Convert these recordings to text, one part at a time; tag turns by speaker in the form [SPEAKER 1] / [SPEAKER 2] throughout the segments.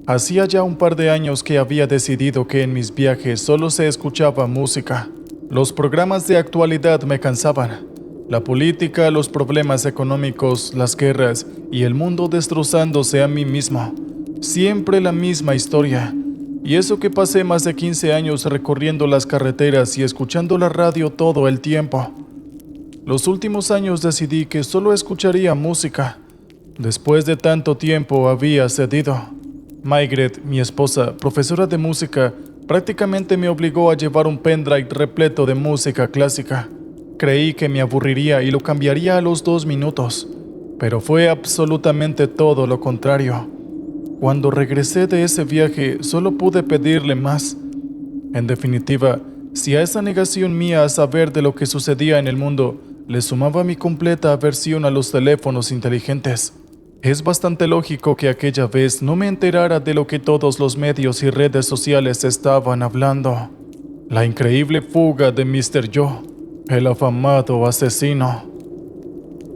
[SPEAKER 1] Hacía ya un par de años que había decidido que en mis viajes solo se escuchaba música. Los programas de actualidad me cansaban. La política, los problemas económicos, las guerras y el mundo destrozándose a mí mismo. Siempre la misma historia. Y eso que pasé más de 15 años recorriendo las carreteras y escuchando la radio todo el tiempo. Los últimos años decidí que solo escucharía música. Después de tanto tiempo había cedido. Maigret, mi esposa, profesora de música, prácticamente me obligó a llevar un pendrive repleto de música clásica. Creí que me aburriría y lo cambiaría a los 2 minutos, pero fue absolutamente todo lo contrario. Cuando regresé de ese viaje, solo pude pedirle más. En definitiva, si a esa negación mía a saber de lo que sucedía en el mundo, le sumaba mi completa aversión a los teléfonos inteligentes, es bastante lógico que aquella vez no me enterara de lo que todos los medios y redes sociales estaban hablando. La increíble fuga de Mr. Joe, el afamado asesino.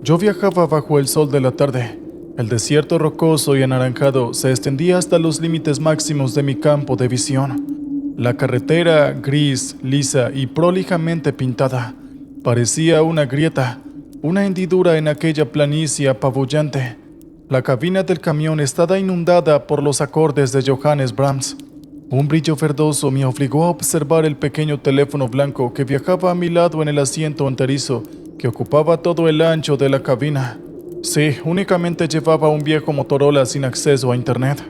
[SPEAKER 1] Yo viajaba bajo el sol de la tarde. El desierto rocoso y anaranjado se extendía hasta los límites máximos de mi campo de visión. La carretera, gris, lisa y prolijamente pintada, parecía una grieta, una hendidura en aquella planicie apabullante. La cabina del camión estaba inundada por los acordes de Johannes Brahms. Un brillo verdoso me obligó a observar el pequeño teléfono blanco que viajaba a mi lado en el asiento enterizo que ocupaba todo el ancho de la cabina. Sí, únicamente llevaba un viejo Motorola sin acceso a internet.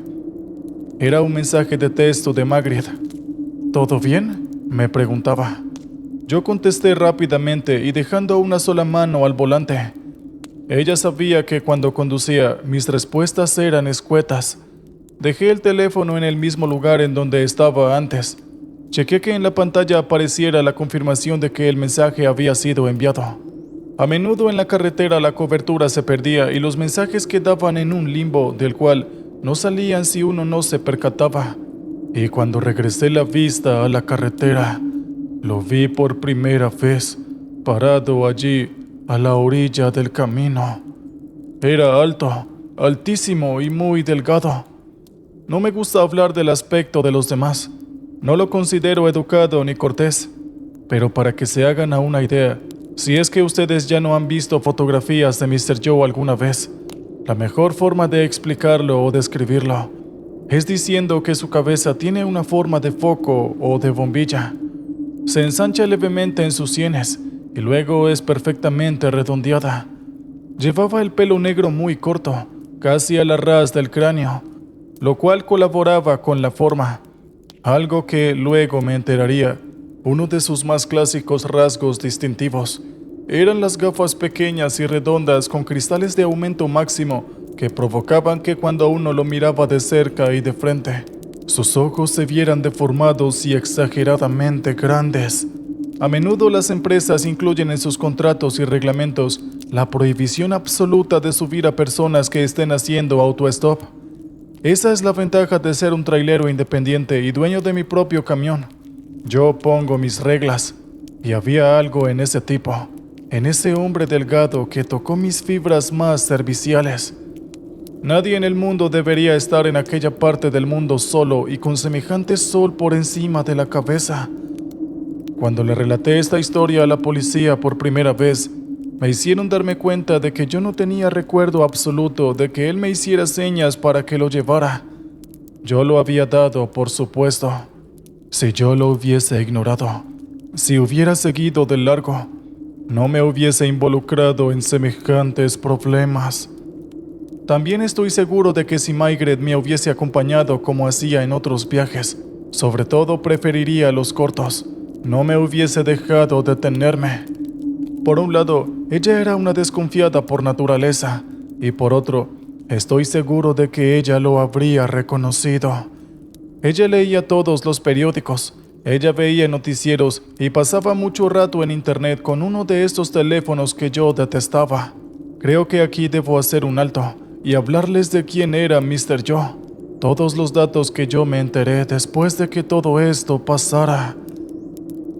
[SPEAKER 1] Era un mensaje de texto de Margaret. ¿Todo bien?, me preguntaba. Yo contesté rápidamente y dejando una sola mano al volante. Ella sabía que cuando conducía, mis respuestas eran escuetas. Dejé el teléfono en el mismo lugar en donde estaba antes. Chequé que en la pantalla apareciera la confirmación de que el mensaje había sido enviado. A menudo en la carretera la cobertura se perdía y los mensajes quedaban en un limbo del cual no salían si uno no se percataba. Y cuando regresé la vista a la carretera, lo vi por primera vez, parado allí, a la orilla del camino. Era alto, altísimo y muy delgado. No me gusta hablar del aspecto de los demás. No lo considero educado ni cortés. Pero para que se hagan a una idea, si es que ustedes ya no han visto fotografías de Mr. Joe alguna vez, la mejor forma de explicarlo o describirlo es diciendo que su cabeza tiene una forma de foco o de bombilla. Se ensancha levemente en sus sienes y luego es perfectamente redondeada. Llevaba el pelo negro muy corto, casi a la ras del cráneo, lo cual colaboraba con la forma. Algo que luego me enteraría, uno de sus más clásicos rasgos distintivos, eran las gafas pequeñas y redondas con cristales de aumento máximo que provocaban que cuando uno lo miraba de cerca y de frente, sus ojos se vieran deformados y exageradamente grandes. A menudo las empresas incluyen en sus contratos y reglamentos la prohibición absoluta de subir a personas que estén haciendo autostop. Esa es la ventaja de ser un trailero independiente y dueño de mi propio camión. Yo pongo mis reglas, y había algo en ese tipo, en ese hombre delgado que tocó mis fibras más serviciales. Nadie en el mundo debería estar en aquella parte del mundo solo y con semejante sol por encima de la cabeza. Cuando le relaté esta historia a la policía por primera vez, me hicieron darme cuenta de que yo no tenía recuerdo absoluto de que él me hiciera señas para que lo llevara. Yo lo había dado, por supuesto. Si yo lo hubiese ignorado, si hubiera seguido de largo, no me hubiese involucrado en semejantes problemas. También estoy seguro de que si Margaret me hubiese acompañado como hacía en otros viajes, sobre todo preferiría los cortos, no me hubiese dejado detenerme. Por un lado, ella era una desconfiada por naturaleza, y por otro, estoy seguro de que ella lo habría reconocido. Ella leía todos los periódicos, ella veía noticieros y pasaba mucho rato en internet con uno de estos teléfonos que yo detestaba. Creo que aquí debo hacer un alto y hablarles de quién era Mr. Joe. Todos los datos que yo me enteré después de que todo esto pasara.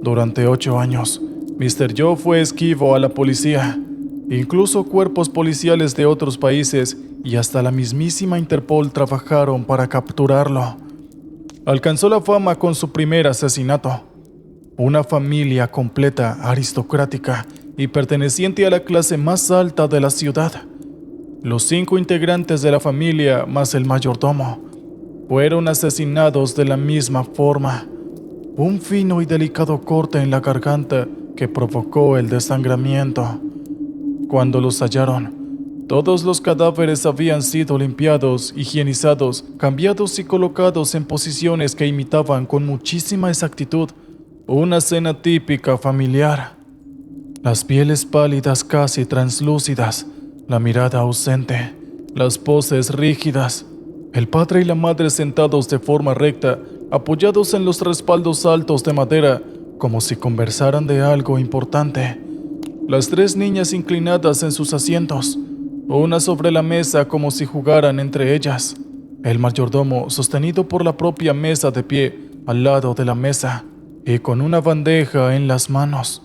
[SPEAKER 1] Durante 8 años, Mr. Joe fue esquivo a la policía. Incluso cuerpos policiales de otros países y hasta la mismísima Interpol trabajaron para capturarlo. Alcanzó la fama con su primer asesinato. Una familia completa, aristocrática y perteneciente a la clase más alta de la ciudad. Los 5 integrantes de la familia, más el mayordomo, fueron asesinados de la misma forma. Un fino y delicado corte en la garganta que provocó el desangramiento. Cuando los hallaron, todos los cadáveres habían sido limpiados, higienizados, cambiados y colocados en posiciones que imitaban con muchísima exactitud una cena típica familiar. Las pieles pálidas casi translúcidas, la mirada ausente, las poses rígidas, el padre y la madre sentados de forma recta, apoyados en los respaldos altos de madera, como si conversaran de algo importante. Las 3 niñas inclinadas en sus asientos, una sobre la mesa como si jugaran entre ellas. El mayordomo sostenido por la propia mesa de pie al lado de la mesa y con una bandeja en las manos.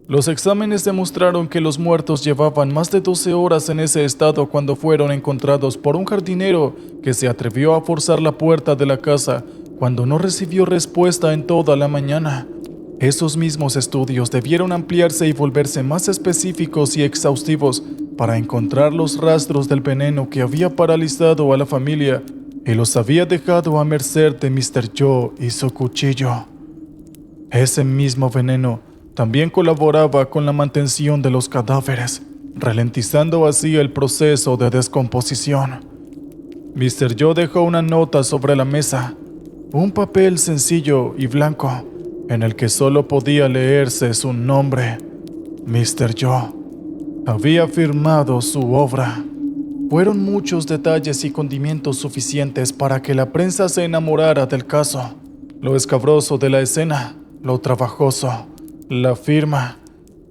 [SPEAKER 1] Los exámenes demostraron que los muertos llevaban más de 12 horas en ese estado cuando fueron encontrados por un jardinero que se atrevió a forzar la puerta de la casa cuando no recibió respuesta en toda la mañana. Esos mismos estudios debieron ampliarse y volverse más específicos y exhaustivos para encontrar los rastros del veneno que había paralizado a la familia y los había dejado a merced de Mr. Joe y su cuchillo. Ese mismo veneno también colaboraba con la mantención de los cadáveres, ralentizando así el proceso de descomposición. Mr. Joe dejó una nota sobre la mesa, un papel sencillo y blanco, en el que solo podía leerse su nombre, Mr. Joe. Había firmado su obra. Fueron muchos detalles y condimentos suficientes para que la prensa se enamorara del caso. Lo escabroso de la escena, lo trabajoso, la firma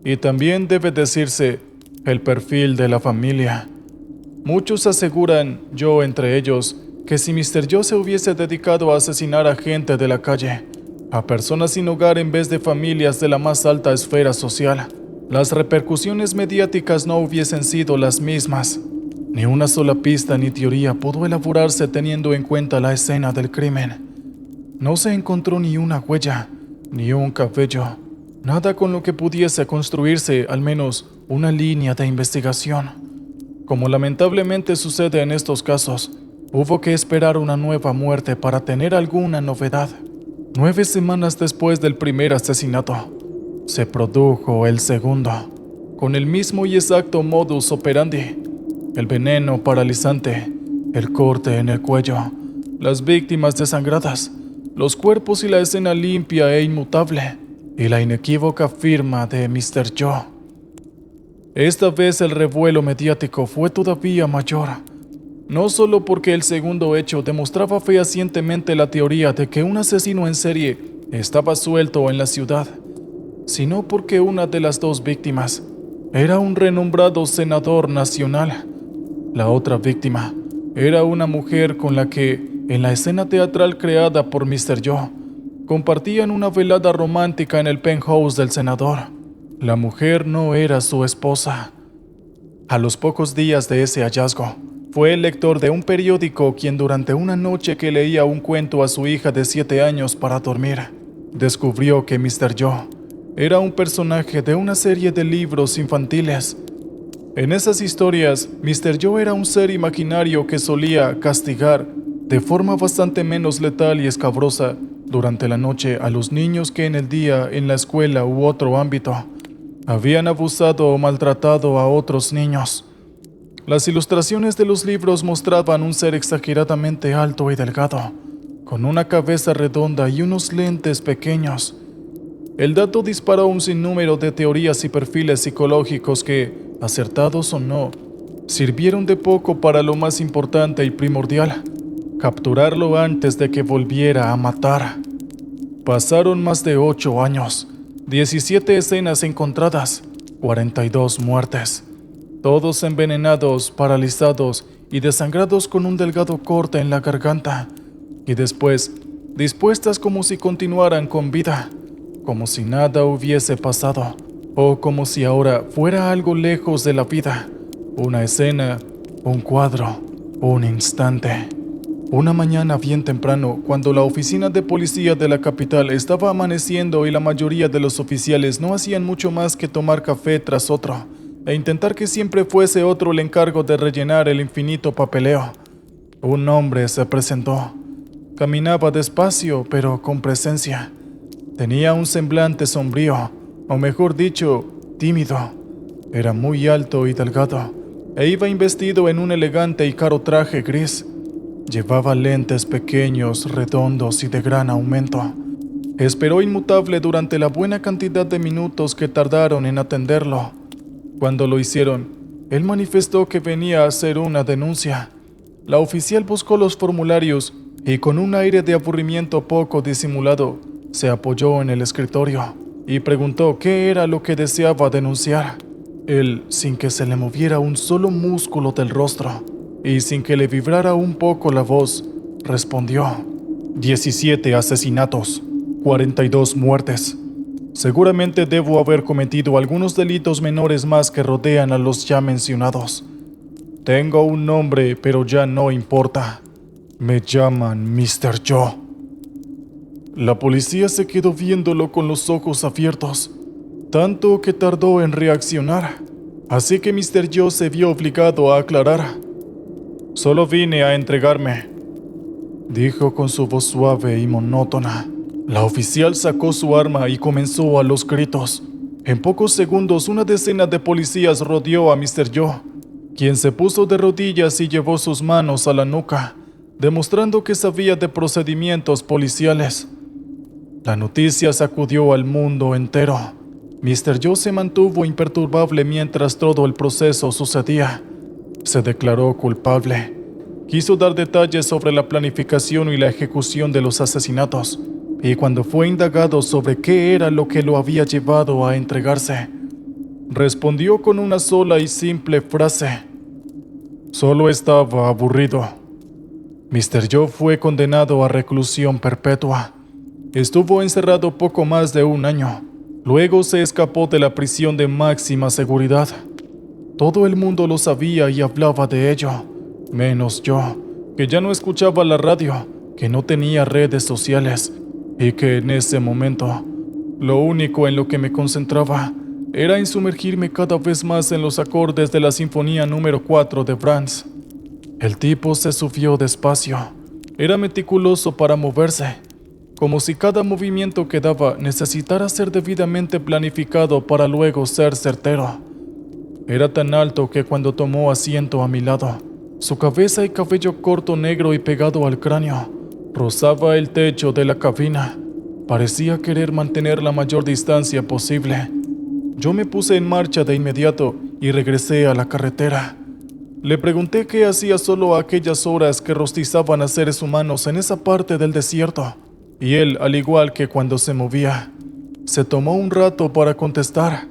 [SPEAKER 1] y también debe decirse el perfil de la familia. Muchos aseguran, yo entre ellos, que si Mr. Joe se hubiese dedicado a asesinar a gente de la calle, a personas sin hogar en vez de familias de la más alta esfera social, las repercusiones mediáticas no hubiesen sido las mismas. Ni una sola pista ni teoría pudo elaborarse teniendo en cuenta la escena del crimen. No se encontró ni una huella, ni un cabello, nada con lo que pudiese construirse al menos una línea de investigación. Como lamentablemente sucede en estos casos, hubo que esperar una nueva muerte para tener alguna novedad. 9 semanas después del primer asesinato, se produjo el segundo, con el mismo y exacto modus operandi: el veneno paralizante, el corte en el cuello, las víctimas desangradas, los cuerpos y la escena limpia e inmutable, y la inequívoca firma de Mr. Joe. Esta vez el revuelo mediático fue todavía mayor, no solo porque el segundo hecho demostraba fehacientemente la teoría de que un asesino en serie estaba suelto en la ciudad, sino porque una de las 2 víctimas era un renombrado senador nacional. La otra víctima era una mujer con la que, en la escena teatral creada por Mr. Joe, compartían una velada romántica en el penthouse del senador. La mujer no era su esposa. A los pocos días de ese hallazgo, fue el lector de un periódico quien durante una noche que leía un cuento a su hija de 7 años para dormir, descubrió que Mr. Joe era un personaje de una serie de libros infantiles. En esas historias, Mr. Joe era un ser imaginario que solía castigar, de forma bastante menos letal y escabrosa, durante la noche a los niños que en el día, en la escuela u otro ámbito, habían abusado o maltratado a otros niños. Las ilustraciones de los libros mostraban un ser exageradamente alto y delgado, con una cabeza redonda y unos lentes pequeños. El dato disparó un sinnúmero de teorías y perfiles psicológicos que, acertados o no, sirvieron de poco para lo más importante y primordial: capturarlo antes de que volviera a matar. Pasaron más de 8 años, 17 escenas encontradas, 42 muertes. Todos envenenados, paralizados y desangrados con un delgado corte en la garganta, y después dispuestas como si continuaran con vida, como si nada hubiese pasado, o como si ahora fuera algo lejos de la vida, una escena, Un cuadro, un instante. Una mañana bien temprano, cuando la oficina de policía de la capital estaba amaneciendo y la mayoría de los oficiales no hacían mucho más que tomar café tras otro e intentar que siempre fuese otro el encargo de rellenar el infinito papeleo, un hombre se presentó. Caminaba despacio, pero con presencia. Tenía un semblante sombrío, o mejor dicho, tímido. Era muy alto y delgado, e iba investido en un elegante y caro traje gris. Llevaba lentes pequeños, redondos y de gran aumento. Esperó inmutable durante la buena cantidad de minutos que tardaron en atenderlo. Cuando lo hicieron, él manifestó que venía a hacer una denuncia. La oficial buscó los formularios y con un aire de aburrimiento poco disimulado, se apoyó en el escritorio y preguntó qué era lo que deseaba denunciar. Él, sin que se le moviera un solo músculo del rostro y sin que le vibrara un poco la voz, respondió: 17 asesinatos, 42 muertes. Seguramente debo haber cometido algunos delitos menores más que rodean a los ya mencionados. Tengo un nombre, pero ya no importa. Me llaman Mr. Joe. La policía se quedó viéndolo con los ojos abiertos, tanto que tardó en reaccionar. Así que Mr. Joe se vio obligado a aclarar. Solo vine a entregarme, dijo con su voz suave y monótona. La oficial sacó su arma y comenzó a los gritos. En pocos segundos, una decena de policías rodeó a Mr. Joe, quien se puso de rodillas y llevó sus manos a la nuca, demostrando que sabía de procedimientos policiales. La noticia sacudió al mundo entero. Mr. Joe se mantuvo imperturbable mientras todo el proceso sucedía. Se declaró culpable. Quiso dar detalles sobre la planificación y la ejecución de los asesinatos, y cuando fue indagado sobre qué era lo que lo había llevado a entregarse, respondió con una sola y simple frase: solo estaba aburrido. Mr. Joe fue condenado a reclusión perpetua. Estuvo encerrado poco más de un año. Luego se escapó de la prisión de máxima seguridad. Todo el mundo lo sabía y hablaba de ello, menos yo, que ya no escuchaba la radio, que no tenía redes sociales y que en ese momento lo único en lo que me concentraba era en sumergirme cada vez más en los acordes de la Sinfonía número 4 de Brahms. El tipo se subió despacio. Era meticuloso para moverse, como si cada movimiento que daba necesitara ser debidamente planificado para luego ser certero. Era tan alto que cuando tomó asiento a mi lado, su cabeza y cabello corto, negro y pegado al cráneo rozaba el techo de la cabina. Parecía querer mantener la mayor distancia posible. Yo me puse en marcha de inmediato y regresé a la carretera. Le pregunté qué hacía solo a aquellas horas que rostizaban a seres humanos en esa parte del desierto, y él, al igual que cuando se movía, se tomó un rato para contestar.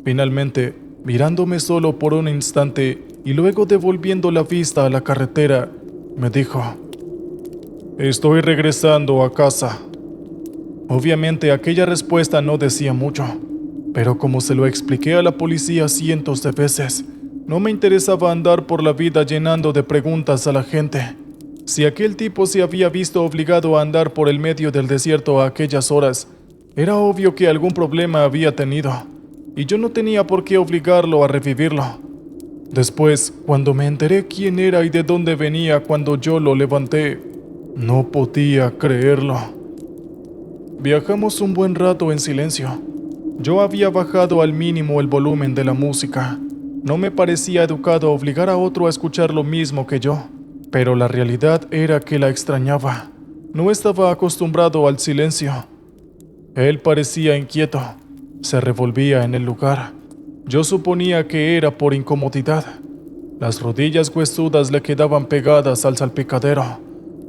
[SPEAKER 1] Finalmente, mirándome solo por un instante y luego devolviendo la vista a la carretera, me dijo: estoy regresando a casa. Obviamente aquella respuesta no decía mucho, pero como se lo expliqué a la policía cientos de veces, no me interesaba andar por la vida llenando de preguntas a la gente. Si aquel tipo se había visto obligado a andar por el medio del desierto a aquellas horas, era obvio que algún problema había tenido, y yo no tenía por qué obligarlo a revivirlo. Después, cuando me enteré quién era y de dónde venía cuando yo lo levanté, no podía creerlo. Viajamos un buen rato en silencio. Yo había bajado al mínimo el volumen de la música. No me parecía educado obligar a otro a escuchar lo mismo que yo, pero la realidad era que la extrañaba. No estaba acostumbrado al silencio. Él parecía inquieto. Se revolvía en el lugar. Yo suponía que era por incomodidad. Las rodillas huesudas le quedaban pegadas al salpicadero.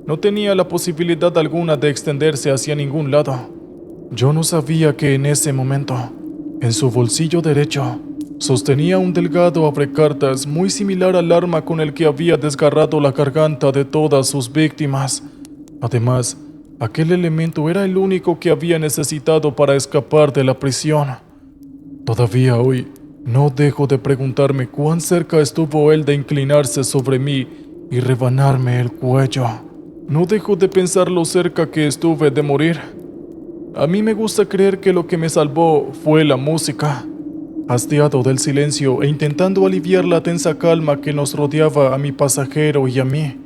[SPEAKER 1] No tenía la posibilidad alguna de extenderse hacia ningún lado. Yo no sabía que en ese momento, en su bolsillo derecho, sostenía un delgado abrecartas muy similar al arma con el que había desgarrado la garganta de todas sus víctimas. Además, aquel elemento era el único que había necesitado para escapar de la prisión. Todavía hoy, No dejo de preguntarme cuán cerca estuvo él de inclinarse sobre mí y rebanarme el cuello. No dejo de pensar lo cerca que estuve de morir. A mí me gusta creer que lo que me salvó fue la música. Hastiado del silencio e intentando aliviar la tensa calma que nos rodeaba a mi pasajero y a mí,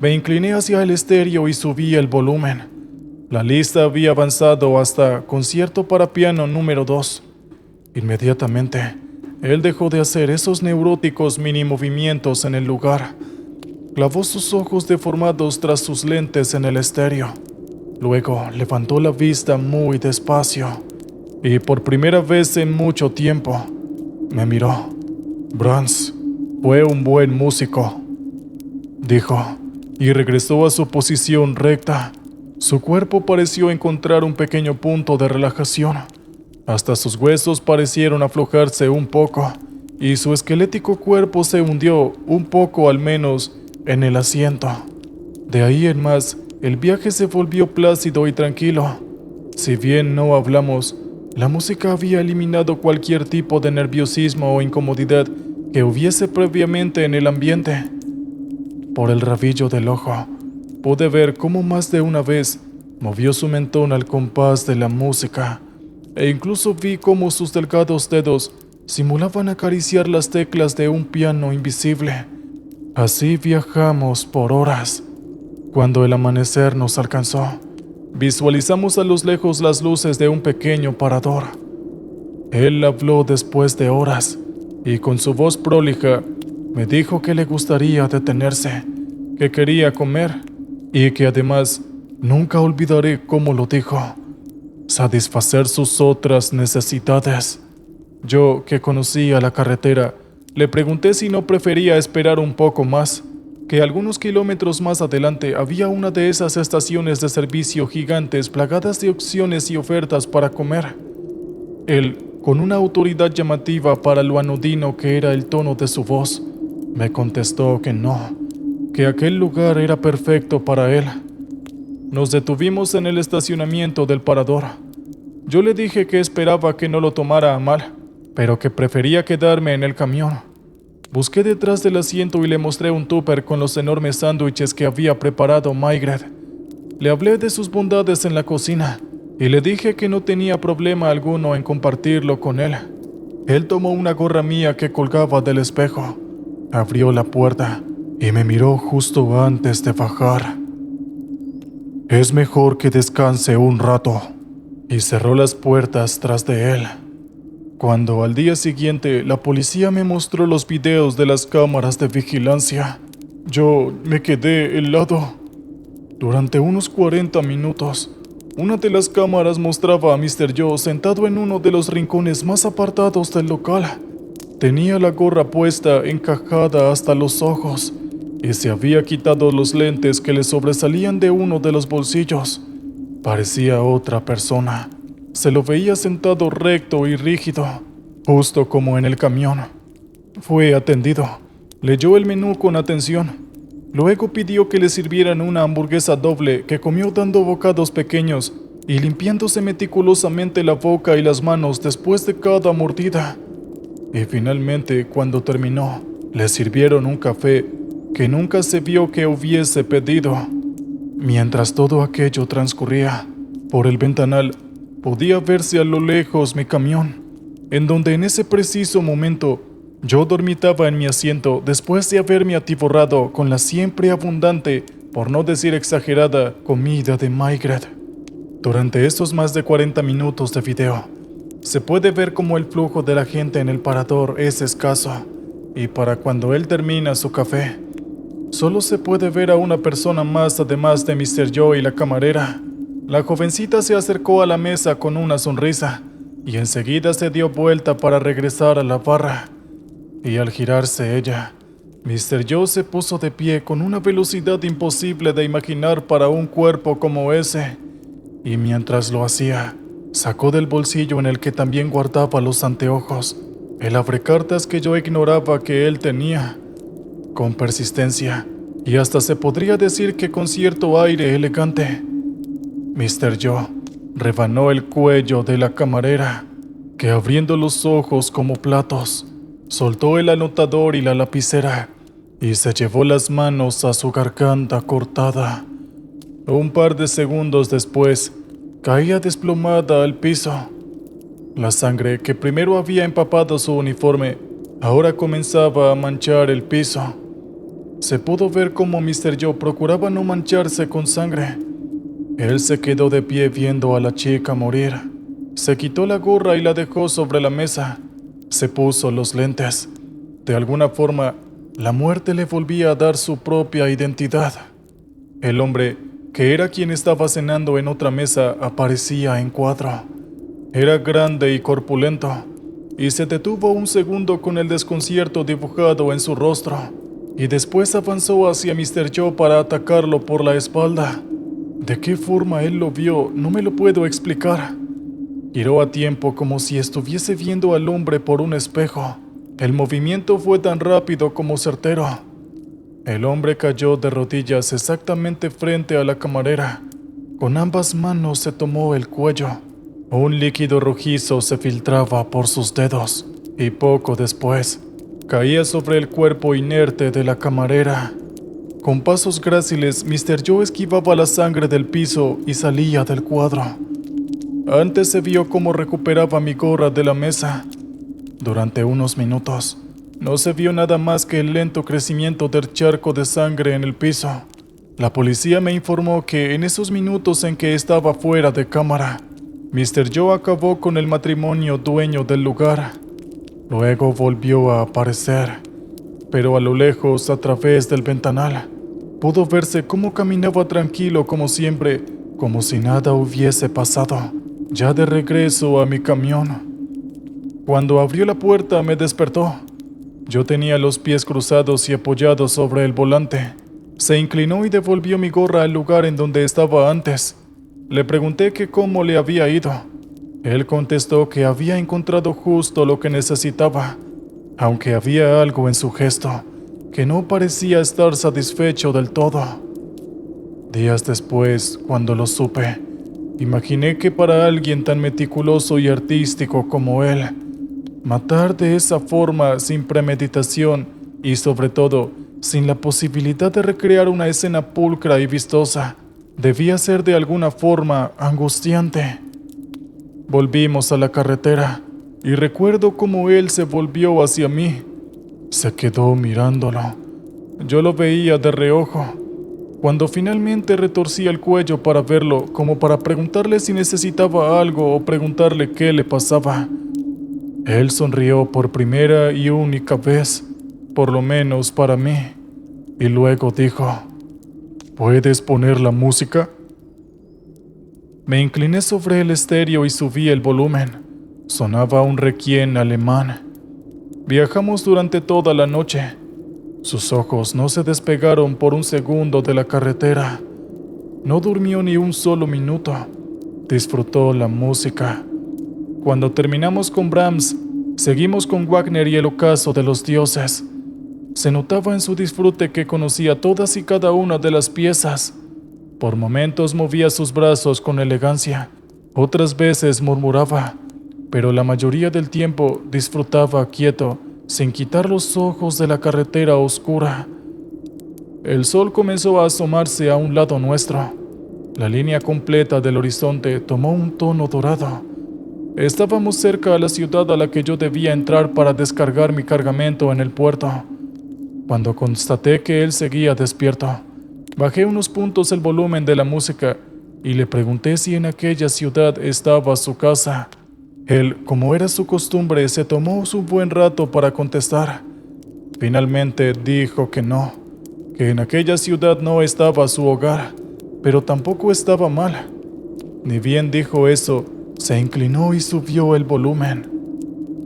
[SPEAKER 1] me incliné hacia el estéreo y subí el volumen. La lista había avanzado hasta concierto para piano número 2. Inmediatamente, él dejó de hacer esos neuróticos mini movimientos en el lugar. Clavó sus ojos deformados tras sus lentes en el estéreo. Luego levantó la vista muy despacio y por primera vez en mucho tiempo me miró. Brahms fue un buen músico, dijo, y regresó a su posición recta. Su cuerpo pareció encontrar un pequeño punto de relajación. Hasta sus huesos parecieron aflojarse un poco, y su esquelético cuerpo se hundió un poco al menos en el asiento. De ahí en más, el viaje se volvió plácido y tranquilo. Si bien no hablamos, la música había eliminado cualquier tipo de nerviosismo o incomodidad que hubiese previamente en el ambiente. Por el rabillo del ojo, pude ver cómo más de una vez movió su mentón al compás de la música, e incluso vi cómo sus delgados dedos simulaban acariciar las teclas de un piano invisible. Así viajamos por horas. Cuando el amanecer nos alcanzó, visualizamos a lo lejos las luces de un pequeño parador. Él habló después de horas, y con su voz prolija me dijo que le gustaría detenerse, que quería comer, y que además nunca olvidaré cómo lo dijo: satisfacer sus otras necesidades. Yo, que conocía la carretera, le pregunté si no prefería esperar un poco más, que algunos kilómetros más adelante había una de esas estaciones de servicio gigantes plagadas de opciones y ofertas para comer. Él, con una autoridad llamativa para lo anodino que era el tono de su voz, me contestó que no, que aquel lugar era perfecto para él. Nos detuvimos en el estacionamiento del parador. Yo le dije que esperaba que no lo tomara a mal, pero que prefería quedarme en el camión. Busqué detrás del asiento y le mostré un tupper con los enormes sándwiches que había preparado Maigret. Le hablé de sus bondades en la cocina y le dije que no tenía problema alguno en compartirlo con él. Él tomó una gorra mía que colgaba del espejo, abrió la puerta y me miró justo antes de bajar. «Es mejor que descanse un rato», y cerró las puertas tras de él. Cuando al día siguiente la policía me mostró los videos de las cámaras de vigilancia, yo me quedé helado. Durante unos 40 minutos, una de las cámaras mostraba a Mr. Joe sentado en uno de los rincones más apartados del local. Tenía la gorra puesta encajada hasta los ojos y se había quitado los lentes que le sobresalían de uno de los bolsillos. Parecía otra persona. Se lo veía sentado recto y rígido, justo como en el camión. Fue atendido. Leyó el menú con atención. Luego pidió que le sirvieran una hamburguesa doble que comió dando bocados pequeños y limpiándose meticulosamente la boca y las manos después de cada mordida. Y finalmente, cuando terminó, le sirvieron un café que nunca se vio que hubiese pedido. Mientras todo aquello transcurría, por el ventanal podía verse a lo lejos mi camión, en donde en ese preciso momento yo dormitaba en mi asiento después de haberme atiborrado con la siempre abundante, por no decir exagerada, comida de Maigret. Durante estos más de 40 minutos de video, se puede ver cómo el flujo de la gente en el parador es escaso, y para cuando él termina su café, solo se puede ver a una persona más además de Mr. Joe y la camarera. La jovencita se acercó a la mesa con una sonrisa y enseguida se dio vuelta para regresar a la barra. Y al girarse ella, Mr. Joe se puso de pie con una velocidad imposible de imaginar para un cuerpo como ese. Y mientras lo hacía, sacó del bolsillo en el que también guardaba los anteojos el abrecartas que yo ignoraba que él tenía. Con persistencia, y hasta se podría decir que con cierto aire elegante, Mr. Joe rebanó el cuello de la camarera que abriendo los ojos como platos, soltó el anotador y la lapicera y se llevó las manos a su garganta cortada. Un par de segundos después, caía desplomada al piso. La sangre que primero había empapado su uniforme, ahora comenzaba a manchar el piso. Se pudo ver cómo Mr. Joe procuraba no mancharse con sangre. Él se quedó de pie viendo a la chica morir. Se quitó la gorra y la dejó sobre la mesa. Se puso los lentes. De alguna forma, la muerte le volvía a dar su propia identidad. El hombre, que era quien estaba cenando en otra mesa, aparecía en cuadro. Era grande y corpulento, y se detuvo un segundo con el desconcierto dibujado en su rostro, y después avanzó hacia Mr. Joe para atacarlo por la espalda. ¿De qué forma él lo vio? No me lo puedo explicar. Giró a tiempo como si estuviese viendo al hombre por un espejo. El movimiento fue tan rápido como certero. El hombre cayó de rodillas exactamente frente a la camarera. Con ambas manos se tomó el cuello. Un líquido rojizo se filtraba por sus dedos y poco después caía sobre el cuerpo inerte de la camarera. Con pasos gráciles, Mr. Joe esquivaba la sangre del piso y salía del cuadro. Antes se vio cómo recuperaba mi gorra de la mesa. Durante unos minutos, no se vio nada más que el lento crecimiento del charco de sangre en el piso. La policía me informó que en esos minutos en que estaba fuera de cámara, Mr. Joe acabó con el matrimonio dueño del lugar. Luego volvió a aparecer, pero a lo lejos, a través del ventanal, pudo verse cómo caminaba tranquilo como siempre, como si nada hubiese pasado, ya de regreso a mi camión. Cuando abrió la puerta me despertó. Yo tenía los pies cruzados y apoyados sobre el volante. Se inclinó y devolvió mi gorra al lugar en donde estaba antes. Le pregunté que cómo le había ido. Él contestó que había encontrado justo lo que necesitaba, aunque había algo en su gesto que no parecía estar satisfecho del todo. Días después, cuando lo supe, imaginé que para alguien tan meticuloso y artístico como él, matar de esa forma sin premeditación y sobre todo sin la posibilidad de recrear una escena pulcra y vistosa, debía ser de alguna forma angustiante. Volvimos a la carretera y recuerdo cómo él se volvió hacia mí. Se quedó mirándolo. Yo lo veía de reojo. Cuando finalmente retorcí el cuello para verlo, como para preguntarle si necesitaba algo o preguntarle qué le pasaba, él sonrió por primera y única vez, por lo menos para mí, y luego dijo: ¿Puedes poner la música? Me incliné sobre el estéreo y subí el volumen. Sonaba un requiem alemán. Viajamos durante toda la noche. Sus ojos no se despegaron por un segundo de la carretera. No durmió ni un solo minuto. Disfrutó la música. Cuando terminamos con Brahms, seguimos con Wagner y el ocaso de los dioses. Se notaba en su disfrute que conocía todas y cada una de las piezas. Por momentos movía sus brazos con elegancia, otras veces murmuraba, pero la mayoría del tiempo disfrutaba quieto, sin quitar los ojos de la carretera oscura. El sol comenzó a asomarse a un lado nuestro. La línea completa del horizonte tomó un tono dorado. Estábamos cerca a la ciudad a la que yo debía entrar para descargar mi cargamento en el puerto. Cuando constaté que él seguía despierto, bajé unos puntos el volumen de la música y le pregunté si en aquella ciudad estaba su casa. Él, como era su costumbre, se tomó su buen rato para contestar. Finalmente dijo que no, que en aquella ciudad no estaba su hogar, pero tampoco estaba mal. Ni bien dijo eso, se inclinó y subió el volumen.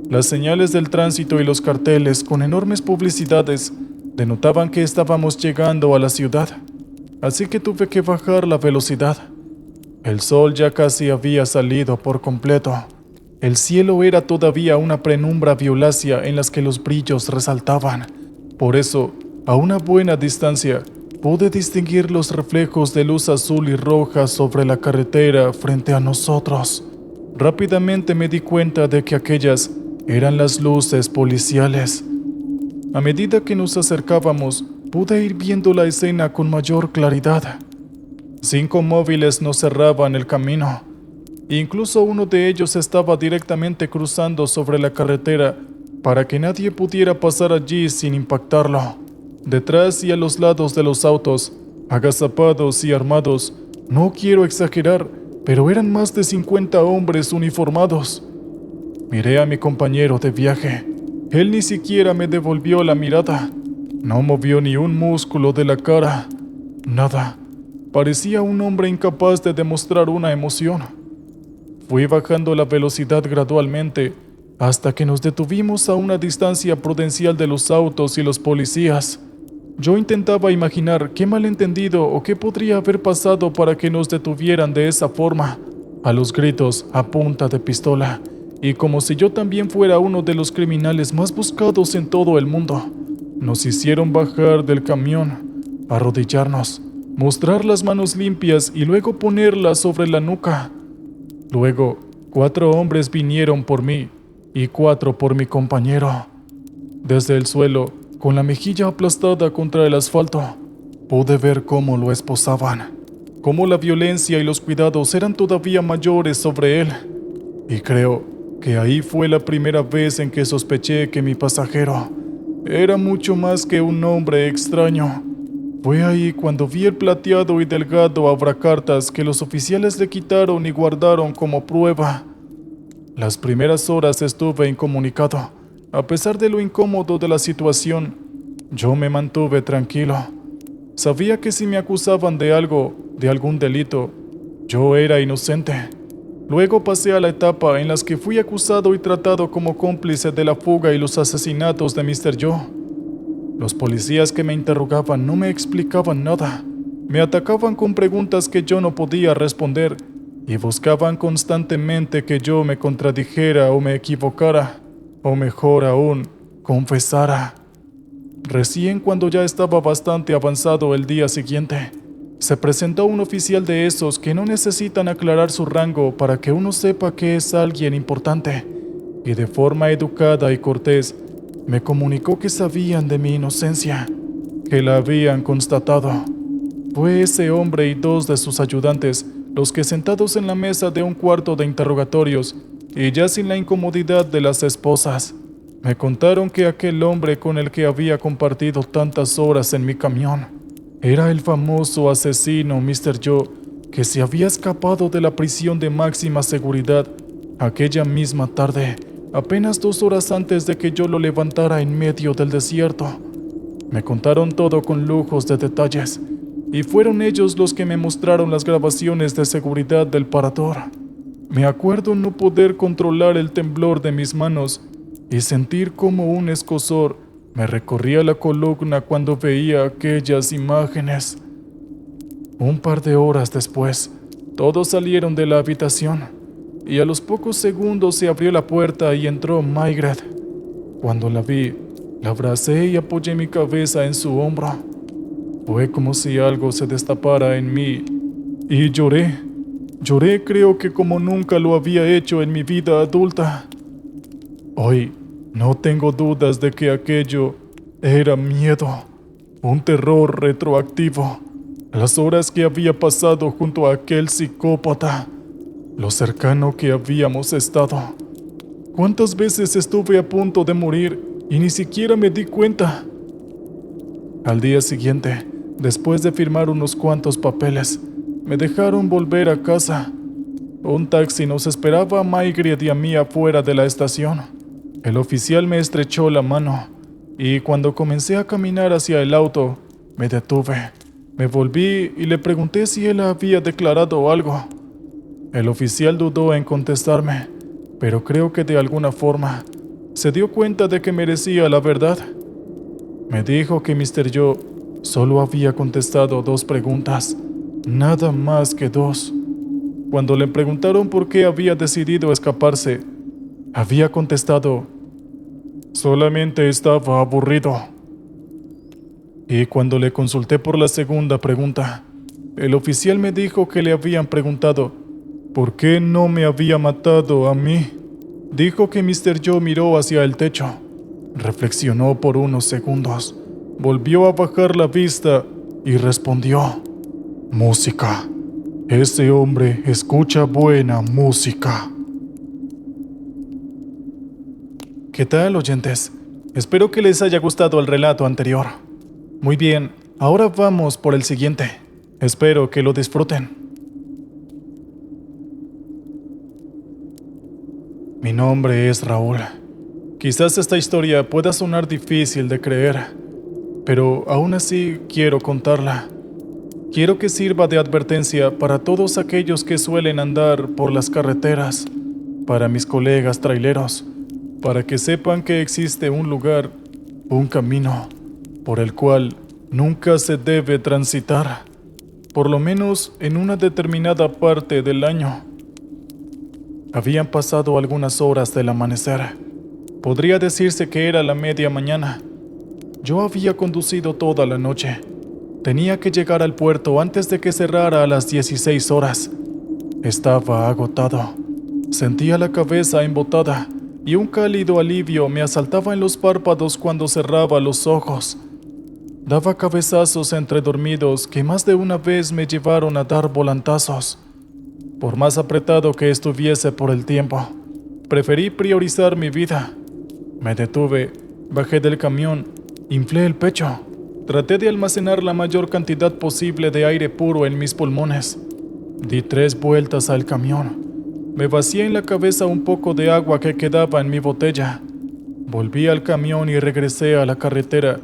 [SPEAKER 1] Las señales del tránsito y los carteles con enormes publicidades denotaban que estábamos llegando a la ciudad, así que tuve que bajar la velocidad. El sol ya casi había salido por completo. El cielo era todavía una penumbra violácea en las que los brillos resaltaban. Por eso, a una buena distancia, pude distinguir los reflejos de luz azul y roja sobre la carretera frente a nosotros. Rápidamente me di cuenta de que aquellas eran las luces policiales. A medida que nos acercábamos, pude ir viendo la escena con mayor claridad. 5 móviles nos cerraban el camino. Incluso uno de ellos estaba directamente cruzando sobre la carretera para que nadie pudiera pasar allí sin impactarlo. Detrás y a los lados de los autos, agazapados y armados, no quiero exagerar, pero eran más de 50 hombres uniformados. Miré a mi compañero de viaje. Él ni siquiera me devolvió la mirada. No movió ni un músculo de la cara. Nada. Parecía un hombre incapaz de demostrar una emoción. Fui bajando la velocidad gradualmente hasta que nos detuvimos a una distancia prudencial de los autos y los policías. Yo intentaba imaginar qué malentendido o qué podría haber pasado para que nos detuvieran de esa forma, a los gritos, a punta de pistola, y como si yo también fuera uno de los criminales más buscados en todo el mundo. Nos hicieron bajar del camión, arrodillarnos, mostrar las manos limpias y luego ponerlas sobre la nuca. Luego, 4 hombres vinieron por mí y 4 por mi compañero. Desde el suelo, con la mejilla aplastada contra el asfalto, pude ver cómo lo esposaban, cómo la violencia y los cuidados eran todavía mayores sobre él. Y creo que ahí fue la primera vez en que sospeché que mi pasajero era mucho más que un hombre extraño. Fue ahí cuando vi el plateado y delgado abracartas que los oficiales le quitaron y guardaron como prueba. Las primeras horas estuve incomunicado. A pesar de lo incómodo de la situación, yo me mantuve tranquilo. Sabía que si me acusaban de algo, de algún delito, yo era inocente. Luego pasé a la etapa en la que fui acusado y tratado como cómplice de la fuga y los asesinatos de Mr. Joe. Los policías que me interrogaban no me explicaban nada. Me atacaban con preguntas que yo no podía responder y buscaban constantemente que yo me contradijera o me equivocara, o mejor aún, confesara. Recién cuando ya estaba bastante avanzado el día siguiente, se presentó un oficial de esos que no necesitan aclarar su rango para que uno sepa que es alguien importante, y de forma educada y cortés, me comunicó que sabían de mi inocencia, que la habían constatado. Fue ese hombre y 2 de sus ayudantes los que, sentados en la mesa de un cuarto de interrogatorios y ya sin la incomodidad de las esposas, me contaron que aquel hombre con el que había compartido tantas horas en mi camión era el famoso asesino Mr. Joe, que se había escapado de la prisión de máxima seguridad aquella misma tarde, apenas 2 horas antes de que yo lo levantara en medio del desierto. Me contaron todo con lujos de detalles, y fueron ellos los que me mostraron las grabaciones de seguridad del parador. Me acuerdo no poder controlar el temblor de mis manos y sentir como un escozor me recorría la columna cuando veía aquellas imágenes. Un par de horas después, todos salieron de la habitación y a los pocos segundos se abrió la puerta y entró Maigret. Cuando la vi, la abracé y apoyé mi cabeza en su hombro. Fue como si algo se destapara en mí y lloré. Lloré, creo que como nunca lo había hecho en mi vida adulta. Hoy no tengo dudas de que aquello era miedo, un terror retroactivo. Las horas que había pasado junto a aquel psicópata, lo cercano que habíamos estado. ¿Cuántas veces estuve a punto de morir y ni siquiera me di cuenta? Al día siguiente, después de firmar unos cuantos papeles, me dejaron volver a casa. Un taxi nos esperaba a Maigret y a mí afuera de la estación. El oficial me estrechó la mano y cuando comencé a caminar hacia el auto, me detuve. Me volví y le pregunté si él había declarado algo. El oficial dudó en contestarme, pero creo que de alguna forma se dio cuenta de que merecía la verdad. Me dijo que Mr. Joe solo había contestado 2 preguntas, nada más que 2. Cuando le preguntaron por qué había decidido escaparse, había contestado: solamente estaba aburrido. Y cuando le consulté por la segunda pregunta, el oficial me dijo que le habían preguntado ¿Por qué no me había matado a mí? Dijo que Mr. Joe miró hacia el techo. Reflexionó por unos segundos. Volvió a bajar la vista y respondió: música. Ese hombre escucha buena música. ¿Qué tal, oyentes? Espero que les haya gustado el relato anterior. Muy bien, ahora vamos por el siguiente. Espero que lo disfruten. Mi nombre es Raúl. Quizás esta historia pueda sonar difícil de creer, pero aún así quiero contarla. Quiero que sirva de advertencia para todos aquellos que suelen andar por las carreteras, para mis colegas traileros, para que sepan que existe un lugar, un camino, por el cual nunca se debe transitar, por lo menos en una determinada parte del año. Habían pasado algunas horas del amanecer. Podría decirse que era la media mañana. Yo había conducido toda la noche. Tenía que llegar al puerto antes de que cerrara a las 16 horas. Estaba agotado. Sentía la cabeza embotada y un cálido alivio me asaltaba en los párpados cuando cerraba los ojos. Daba cabezazos entre dormidos que más de una vez me llevaron a dar volantazos. Por más apretado que estuviese por el tiempo, preferí priorizar mi vida. Me detuve, bajé del camión, inflé el pecho. Traté de almacenar la mayor cantidad posible de aire puro en mis pulmones. Di 3 vueltas al camión. Me vacié en la cabeza un poco de agua que quedaba en mi botella. Volví al camión y regresé a la carretera,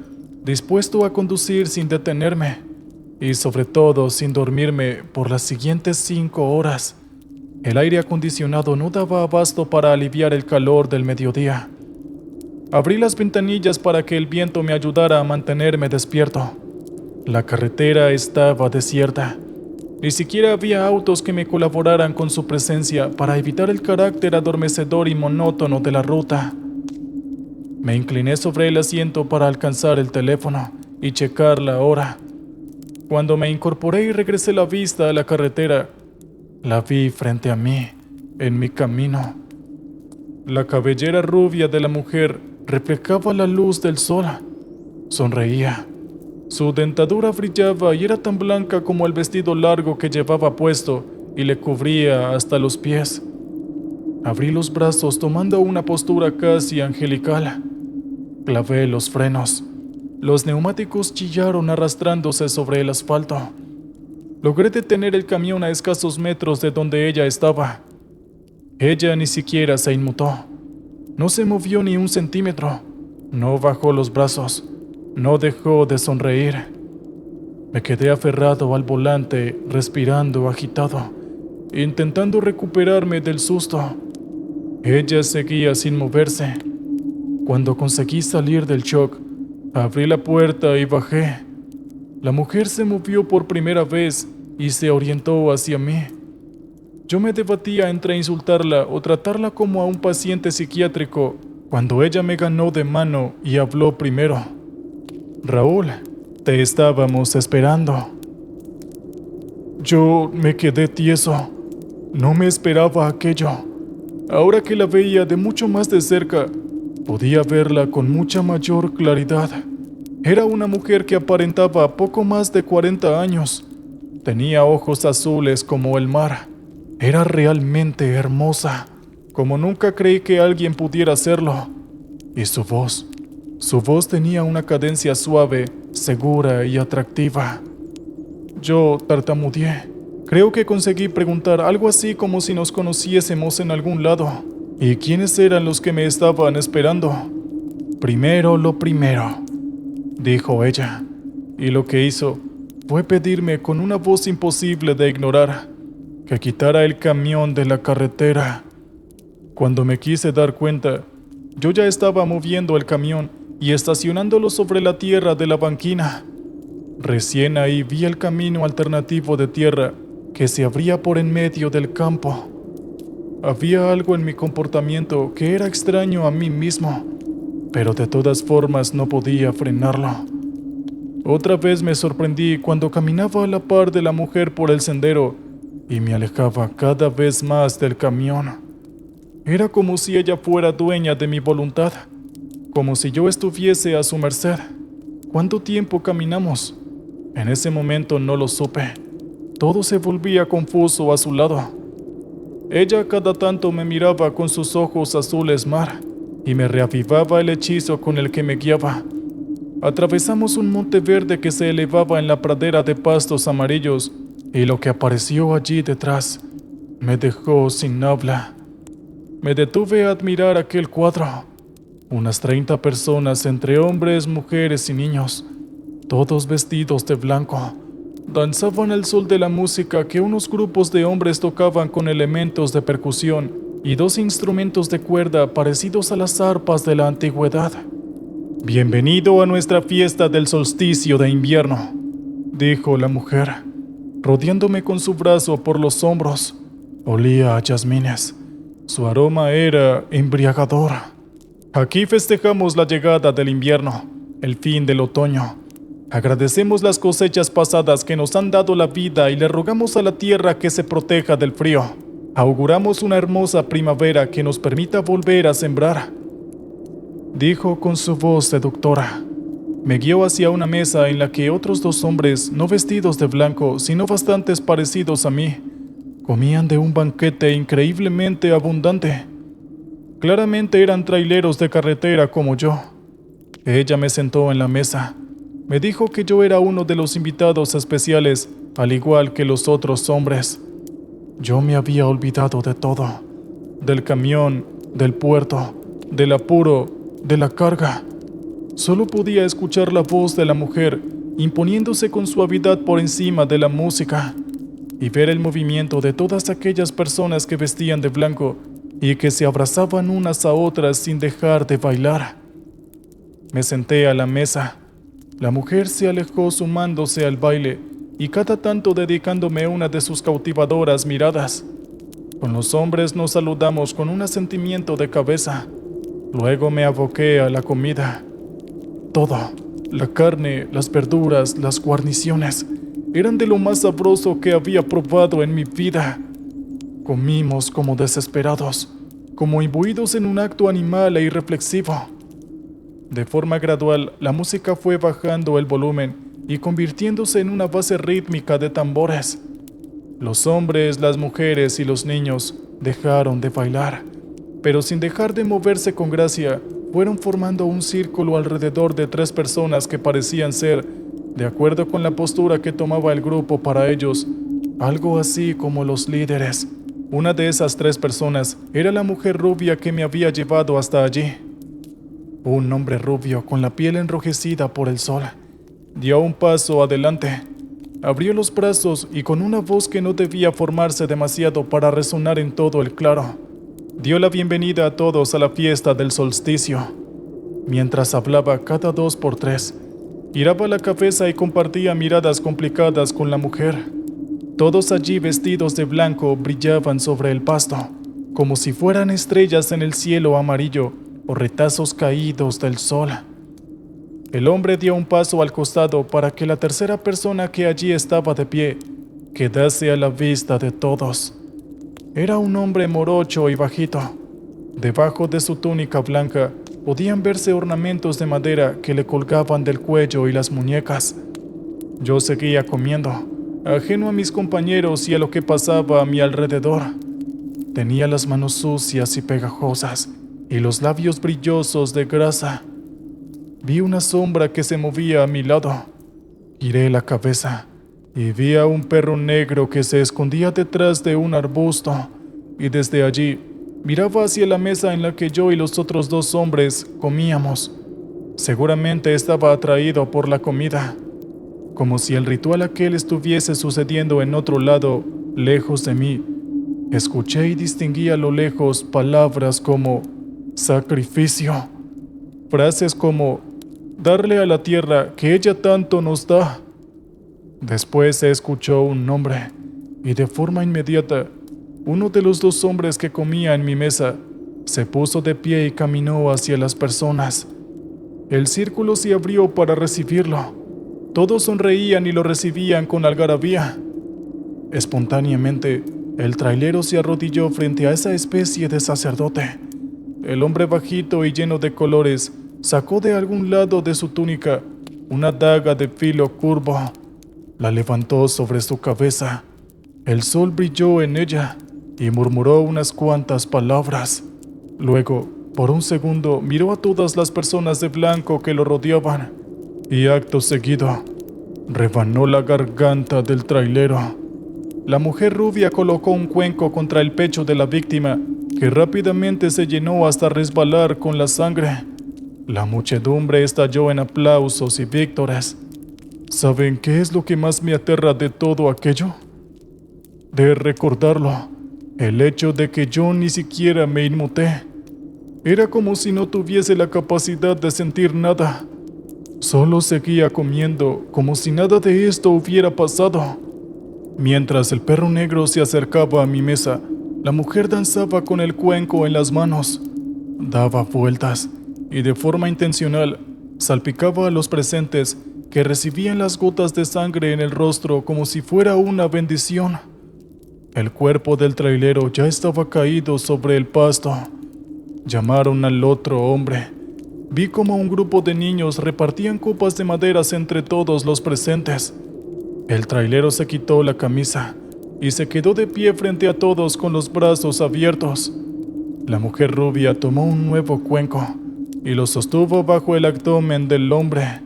[SPEAKER 1] dispuesto a conducir sin detenerme y sobre todo sin dormirme por las siguientes 5 horas. El aire acondicionado no daba abasto para aliviar el calor del mediodía. Abrí las ventanillas para que el viento me ayudara a mantenerme despierto. La carretera estaba desierta. Ni siquiera había autos que me colaboraran con su presencia para evitar el carácter adormecedor y monótono de la ruta. Me incliné sobre el asiento para alcanzar el teléfono y checar la hora. Cuando me incorporé y regresé la vista a la carretera, la vi frente a mí, en mi camino. La cabellera rubia de la mujer reflejaba la luz del sol. Sonreía. Su dentadura brillaba y era tan blanca como el vestido largo que llevaba puesto y le cubría hasta los pies. Abrí los brazos tomando una postura casi angelical. Clavé los frenos. Los neumáticos chillaron arrastrándose sobre el asfalto. Logré detener el camión a escasos metros de donde ella estaba. Ella ni siquiera se inmutó. No se movió ni un centímetro. No bajó los brazos. No dejó de sonreír. Me quedé aferrado al volante, respirando agitado, intentando recuperarme del susto. Ella seguía sin moverse. Cuando conseguí salir del shock, abrí la puerta y bajé. La mujer se movió por primera vez y se orientó hacia mí. Yo me debatía entre insultarla o tratarla como a un paciente psiquiátrico cuando ella me ganó de mano y habló primero. Raúl, te estábamos esperando. Yo me quedé tieso. No me esperaba aquello. Ahora que la veía de mucho más de cerca, podía verla con mucha mayor claridad. Era una mujer que aparentaba poco más de 40 años. Tenía ojos azules como el mar. Era realmente hermosa, como nunca creí que alguien pudiera serlo. Y su voz tenía una cadencia suave, segura y atractiva. Yo tartamudeé. Creo que conseguí preguntar algo así como si nos conociésemos en algún lado. ¿Y quiénes eran los que me estaban esperando? Primero lo primero, dijo ella. Y lo que hizo fue pedirme con una voz imposible de ignorar que quitara el camión de la carretera. Cuando me quise dar cuenta, yo ya estaba moviendo el camión y estacionándolo sobre la tierra de la banquina. Recién ahí vi el camino alternativo de tierra que se abría por en medio del campo. Había algo en mi comportamiento que era extraño a mí mismo, pero de todas formas no podía frenarlo. Otra vez me sorprendí cuando caminaba a la par de la mujer por el sendero y me alejaba cada vez más del camión. Era como si ella fuera dueña de mi voluntad, como si yo estuviese a su merced. ¿Cuánto tiempo caminamos? En ese momento no lo supe. Todo se volvía confuso a su lado. Ella cada tanto me miraba con sus ojos azules mar y me reavivaba el hechizo con el que me guiaba. Atravesamos un monte verde que se elevaba en la pradera de pastos amarillos y lo que apareció allí detrás me dejó sin habla. Me detuve a admirar aquel cuadro. Unas 30 personas entre hombres, mujeres y niños, todos vestidos de blanco, danzaban al sol de la música que unos grupos de hombres tocaban con elementos de percusión y 2 instrumentos de cuerda parecidos a las arpas de la antigüedad. «Bienvenido a nuestra fiesta del solsticio de invierno», dijo la mujer, rodeándome con su brazo por los hombros. Olía a jazmines. Su aroma era embriagador. «Aquí festejamos la llegada del invierno, el fin del otoño. Agradecemos las cosechas pasadas que nos han dado la vida y le rogamos a la tierra que se proteja del frío. Auguramos una hermosa primavera que nos permita volver a sembrar», dijo con su voz seductora. Me guió hacia una mesa en la que otros 2 hombres, no vestidos de blanco, sino bastante parecidos a mí, comían de un banquete increíblemente abundante. Claramente eran traileros de carretera como yo. Ella me sentó en la mesa. Me dijo que yo era uno de los invitados especiales, al igual que los otros hombres. Yo me había olvidado de todo. Del camión, del puerto, del apuro, de la carga. Solo podía escuchar la voz de la mujer imponiéndose con suavidad por encima de la música y ver el movimiento de todas aquellas personas que vestían de blanco y que se abrazaban unas a otras sin dejar de bailar. Me senté a la mesa. La mujer se alejó sumándose al baile y cada tanto dedicándome una de sus cautivadoras miradas. Con los hombres nos saludamos con un asentimiento de cabeza. Luego me aboqué a la comida. Todo, la carne, las verduras, las guarniciones, eran de lo más sabroso que había probado en mi vida. Comimos como desesperados, como imbuidos en un acto animal e irreflexivo. De forma gradual, la música fue bajando el volumen y convirtiéndose en una base rítmica de tambores. Los hombres, las mujeres y los niños dejaron de bailar, pero sin dejar de moverse con gracia, fueron formando un círculo alrededor de 3 personas que parecían ser, de acuerdo con la postura que tomaba el grupo para ellos, algo así como los líderes. Una de esas 3 personas era la mujer rubia que me había llevado hasta allí. Un hombre rubio con la piel enrojecida por el sol dio un paso adelante, abrió los brazos y con una voz que no debía formarse demasiado para resonar en todo el claro, dio la bienvenida a todos a la fiesta del solsticio. Mientras hablaba cada 2 por 3, giraba la cabeza y compartía miradas complicadas con la mujer. Todos allí vestidos de blanco brillaban sobre el pasto, como si fueran estrellas en el cielo amarillo o retazos caídos del sol. El hombre dio un paso al costado para que la tercera persona que allí estaba de pie quedase a la vista de todos. Era un hombre morocho y bajito. Debajo de su túnica blanca podían verse ornamentos de madera que le colgaban del cuello y las muñecas. Yo seguía comiendo, ajeno a mis compañeros y a lo que pasaba a mi alrededor. Tenía las manos sucias y pegajosas y los labios brillosos de grasa. Vi una sombra que se movía a mi lado. Giré la cabeza y vi a un perro negro que se escondía detrás de un arbusto y desde allí miraba hacia la mesa en la que yo y los otros 2 hombres comíamos. Seguramente estaba atraído por la comida, como si el ritual aquel estuviese sucediendo en otro lado, lejos de mí. Escuché y distinguí a lo lejos palabras como sacrificio, frases como darle a la tierra que ella tanto nos da. Después se escuchó un nombre y de forma inmediata, uno de los 2 hombres que comía en mi mesa se puso de pie y caminó hacia las personas. El círculo se abrió para recibirlo. Todos sonreían y lo recibían con algarabía. Espontáneamente, el trailero se arrodilló frente a esa especie de sacerdote. El hombre bajito y lleno de colores sacó de algún lado de su túnica una daga de filo curvo. La levantó sobre su cabeza. El sol brilló en ella y murmuró unas cuantas palabras. Luego, por un segundo, miró a todas las personas de blanco que lo rodeaban y acto seguido, rebanó la garganta del trailero. La mujer rubia colocó un cuenco contra el pecho de la víctima, que rápidamente se llenó hasta resbalar con la sangre. La muchedumbre estalló en aplausos y víctoras. ¿Saben qué es lo que más me aterra de todo aquello? De recordarlo, el hecho de que yo ni siquiera me inmuté. Era como si no tuviese la capacidad de sentir nada. Solo seguía comiendo como si nada de esto hubiera pasado. Mientras el perro negro se acercaba a mi mesa, la mujer danzaba con el cuenco en las manos. Daba vueltas y de forma intencional salpicaba a los presentes, que recibían las gotas de sangre en el rostro como si fuera una bendición. El cuerpo del trailero ya estaba caído sobre el pasto. Llamaron al otro hombre. Vi como un grupo de niños repartían copas de maderas entre todos los presentes. El trailero se quitó la camisa y se quedó de pie frente a todos con los brazos abiertos. La mujer rubia tomó un nuevo cuenco y lo sostuvo bajo el abdomen del hombre.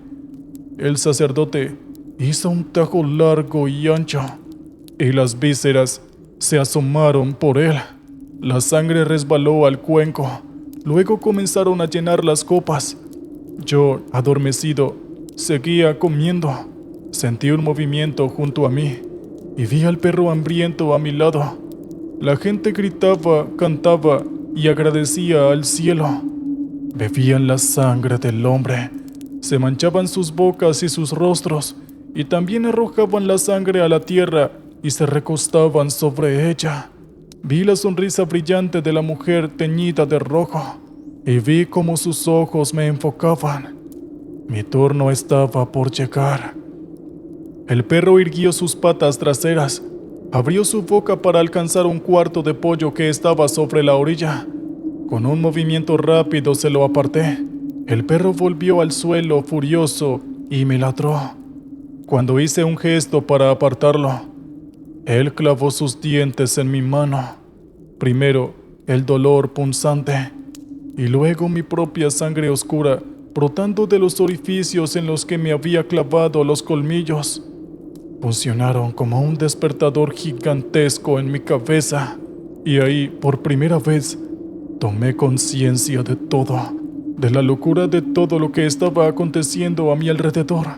[SPEAKER 1] El sacerdote hizo un tajo largo y ancho y las vísceras se asomaron por él. La sangre resbaló al cuenco. Luego comenzaron a llenar las copas. Yo, adormecido, seguía comiendo. Sentí un movimiento junto a mí y vi al perro hambriento a mi lado. La gente gritaba, cantaba y agradecía al cielo. Bebían la sangre del hombre. Se manchaban sus bocas y sus rostros y también arrojaban la sangre a la tierra y se recostaban sobre ella. Vi la sonrisa brillante de la mujer teñida de rojo y vi cómo sus ojos me enfocaban. Mi turno estaba por llegar. El perro irguió sus patas traseras, abrió su boca para alcanzar un cuarto de pollo que estaba sobre la orilla. Con un movimiento rápido se lo aparté. El perro volvió al suelo furioso y me ladró. Cuando hice un gesto para apartarlo, él clavó sus dientes en mi mano. Primero el dolor punzante y luego mi propia sangre oscura brotando de los orificios en los que me había clavado los colmillos. Funcionaron como un despertador gigantesco en mi cabeza y ahí, por primera vez, tomé conciencia de todo, de la locura de todo lo que estaba aconteciendo a mi alrededor.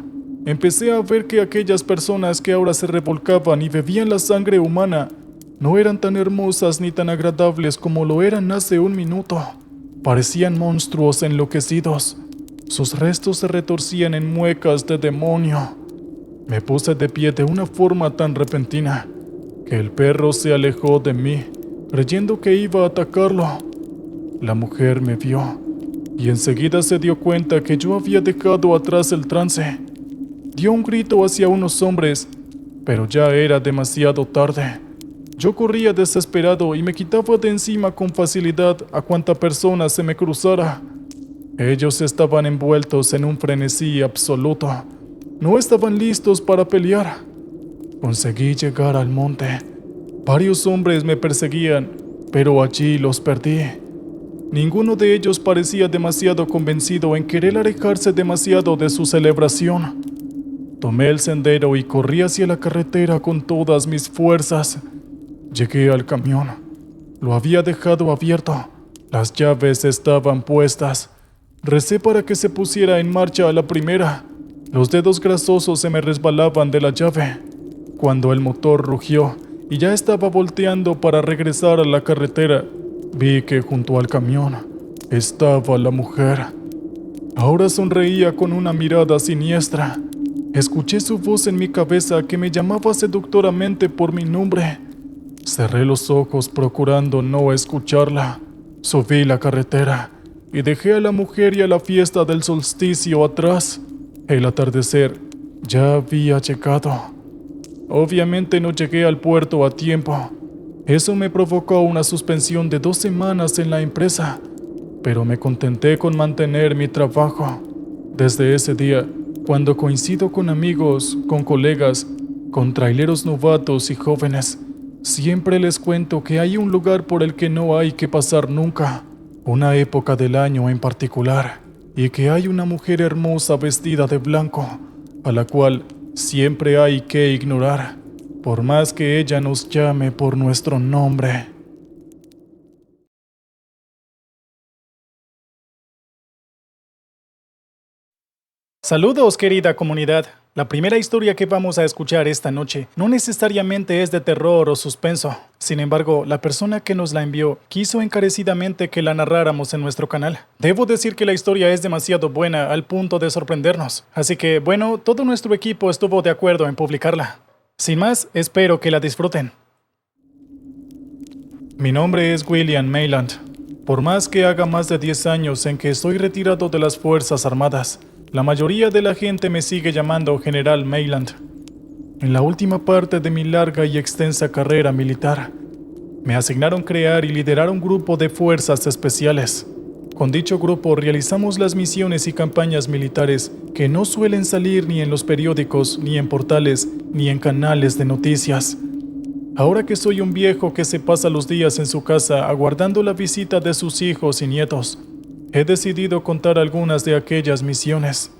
[SPEAKER 1] Empecé a ver que aquellas personas que ahora se revolcaban y bebían la sangre humana no eran tan hermosas ni tan agradables como lo eran hace un minuto. Parecían monstruos enloquecidos. Sus restos se retorcían en muecas de demonio. Me puse de pie de una forma tan repentina que el perro se alejó de mí, creyendo que iba a atacarlo. La mujer me vio y enseguida se dio cuenta que yo había dejado atrás el trance. Dio un grito hacia unos hombres, pero ya era demasiado tarde. Yo corría desesperado y me quitaba de encima con facilidad a cuanta persona se me cruzara. Ellos estaban envueltos en un frenesí absoluto. No estaban listos para pelear. Conseguí llegar al monte. Varios hombres me perseguían, pero allí los perdí. Ninguno de ellos parecía demasiado convencido en querer alejarse demasiado de su celebración. Tomé el sendero y corrí hacia la carretera con todas mis fuerzas. Llegué al camión. Lo había dejado abierto. Las llaves estaban puestas. Recé para que se pusiera en marcha a la primera. Los dedos grasosos se me resbalaban de la llave. Cuando el motor rugió y ya estaba volteando para regresar a la carretera, vi que junto al camión estaba la mujer. Ahora sonreía con una mirada siniestra. Escuché su voz en mi cabeza que me llamaba seductoramente por mi nombre. Cerré los ojos procurando no escucharla. Subí la carretera y dejé a la mujer y a la fiesta del solsticio atrás. El atardecer ya había llegado. Obviamente no llegué al puerto a tiempo. Eso me provocó una suspensión de 2 semanas en la empresa, pero me contenté con mantener mi trabajo. Desde ese día, cuando coincido con amigos, con colegas, con traileros novatos y jóvenes, siempre les cuento que hay un lugar por el que no hay que pasar nunca, una época del año en particular, y que hay una mujer hermosa vestida de blanco, a la cual siempre hay que ignorar, por más que ella nos llame por nuestro nombre. Saludos, querida comunidad. La primera historia que vamos a escuchar esta noche no necesariamente es de terror o suspenso. Sin embargo, la persona que nos la envió quiso encarecidamente que la narráramos en nuestro canal. Debo decir que la historia es demasiado buena al punto de sorprendernos. Así que, bueno, todo nuestro equipo estuvo de acuerdo en publicarla. Sin más, espero que la disfruten. Mi nombre es William Mayland. Por más que haga más de 10 años en que estoy retirado de las Fuerzas Armadas, la mayoría de la gente me sigue llamando General Mayland. En la última parte de mi larga y extensa carrera militar, me asignaron crear y liderar un grupo de fuerzas especiales. Con dicho grupo realizamos las misiones y campañas militares que no suelen salir ni en los periódicos, ni en portales, ni en canales de noticias. Ahora que soy un viejo que se pasa los días en su casa aguardando la visita de sus hijos y nietos, he decidido contar algunas de aquellas misiones.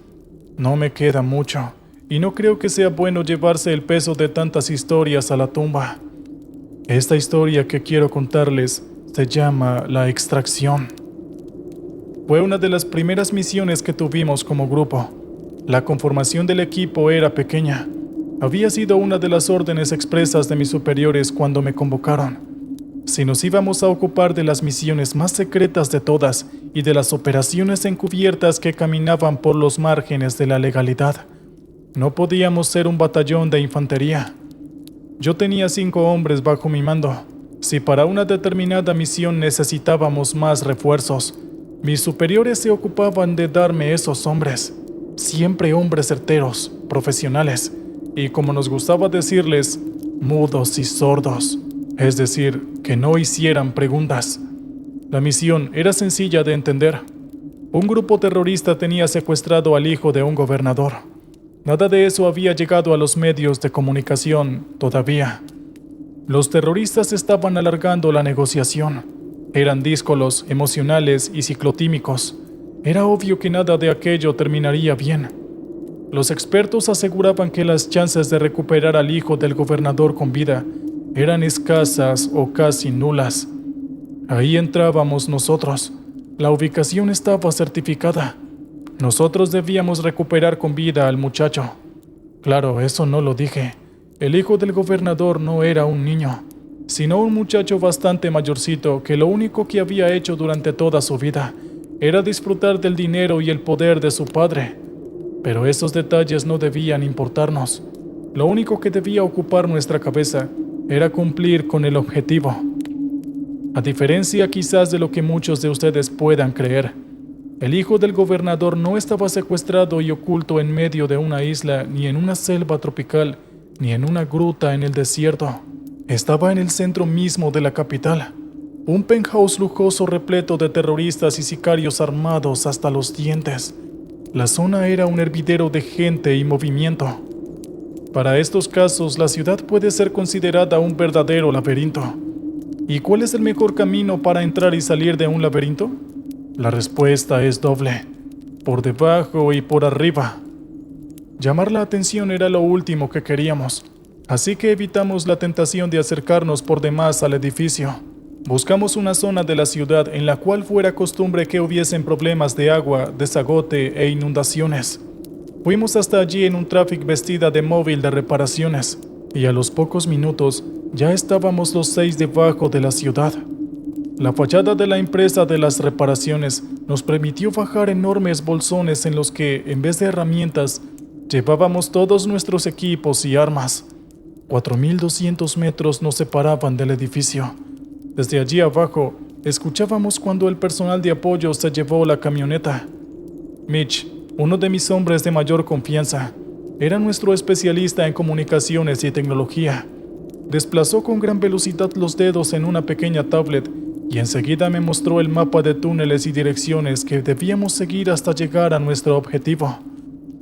[SPEAKER 1] No me queda mucho, y no creo que sea bueno llevarse el peso de tantas historias a la tumba. Esta historia que quiero contarles se llama La Extracción. Fue una de las primeras misiones que tuvimos como grupo. La conformación del equipo era pequeña. Había sido una de las órdenes expresas de mis superiores cuando me convocaron. Si nos íbamos a ocupar de las misiones más secretas de todas y de las operaciones encubiertas que caminaban por los márgenes de la legalidad, no podíamos ser un batallón de infantería. Yo tenía 5 hombres bajo mi mando. Si para una determinada misión necesitábamos más refuerzos, mis superiores se ocupaban de darme esos hombres, siempre hombres certeros, profesionales, y como nos gustaba decirles, mudos y sordos. Es decir, que no hicieran preguntas. La misión era sencilla de entender. Un grupo terrorista tenía secuestrado al hijo de un gobernador. Nada de eso había llegado a los medios de comunicación todavía. Los terroristas estaban alargando la negociación. Eran díscolos, emocionales y ciclotímicos. Era obvio que nada de aquello terminaría bien. Los expertos aseguraban que las chances de recuperar al hijo del gobernador con vida eran escasas o casi nulas. Ahí entrábamos nosotros. La ubicación estaba certificada. Nosotros debíamos recuperar con vida al muchacho. Claro, eso no lo dije. El hijo del gobernador no era un niño, sino un muchacho bastante mayorcito que lo único que había hecho durante toda su vida era disfrutar del dinero y el poder de su padre. Pero esos detalles no debían importarnos. Lo único que debía ocupar nuestra cabeza era cumplir con el objetivo. A diferencia quizás de lo que muchos de ustedes puedan creer, el hijo del gobernador no estaba secuestrado y oculto en medio de una isla, ni en una selva tropical, ni en una gruta en el desierto. Estaba en el centro mismo de la capital, un penthouse lujoso repleto de terroristas y sicarios armados hasta los dientes. La zona era un hervidero de gente y movimiento. Para estos casos, la ciudad puede ser considerada un verdadero laberinto. ¿Y cuál es el mejor camino para entrar y salir de un laberinto? La respuesta es doble: por debajo y por arriba. Llamar la atención era lo último que queríamos, así que evitamos la tentación de acercarnos por demás al edificio. Buscamos una zona de la ciudad en la cual fuera costumbre que hubiesen problemas de agua, desagote e inundaciones. Fuimos hasta allí en un Traffic vestida de móvil de reparaciones, y a los pocos minutos ya estábamos los 6 debajo de la ciudad. La fachada de la empresa de las reparaciones nos permitió bajar enormes bolsones en los que, en vez de herramientas, llevábamos todos nuestros equipos y armas. 4.200 metros nos separaban del edificio. Desde allí abajo, escuchábamos cuando el personal de apoyo se llevó la camioneta. Mitch, uno de mis hombres de mayor confianza, Era nuestro especialista en comunicaciones y tecnología. Desplazó con gran velocidad los dedos en una pequeña tablet y enseguida me mostró el mapa de túneles y direcciones que debíamos seguir hasta llegar a nuestro objetivo.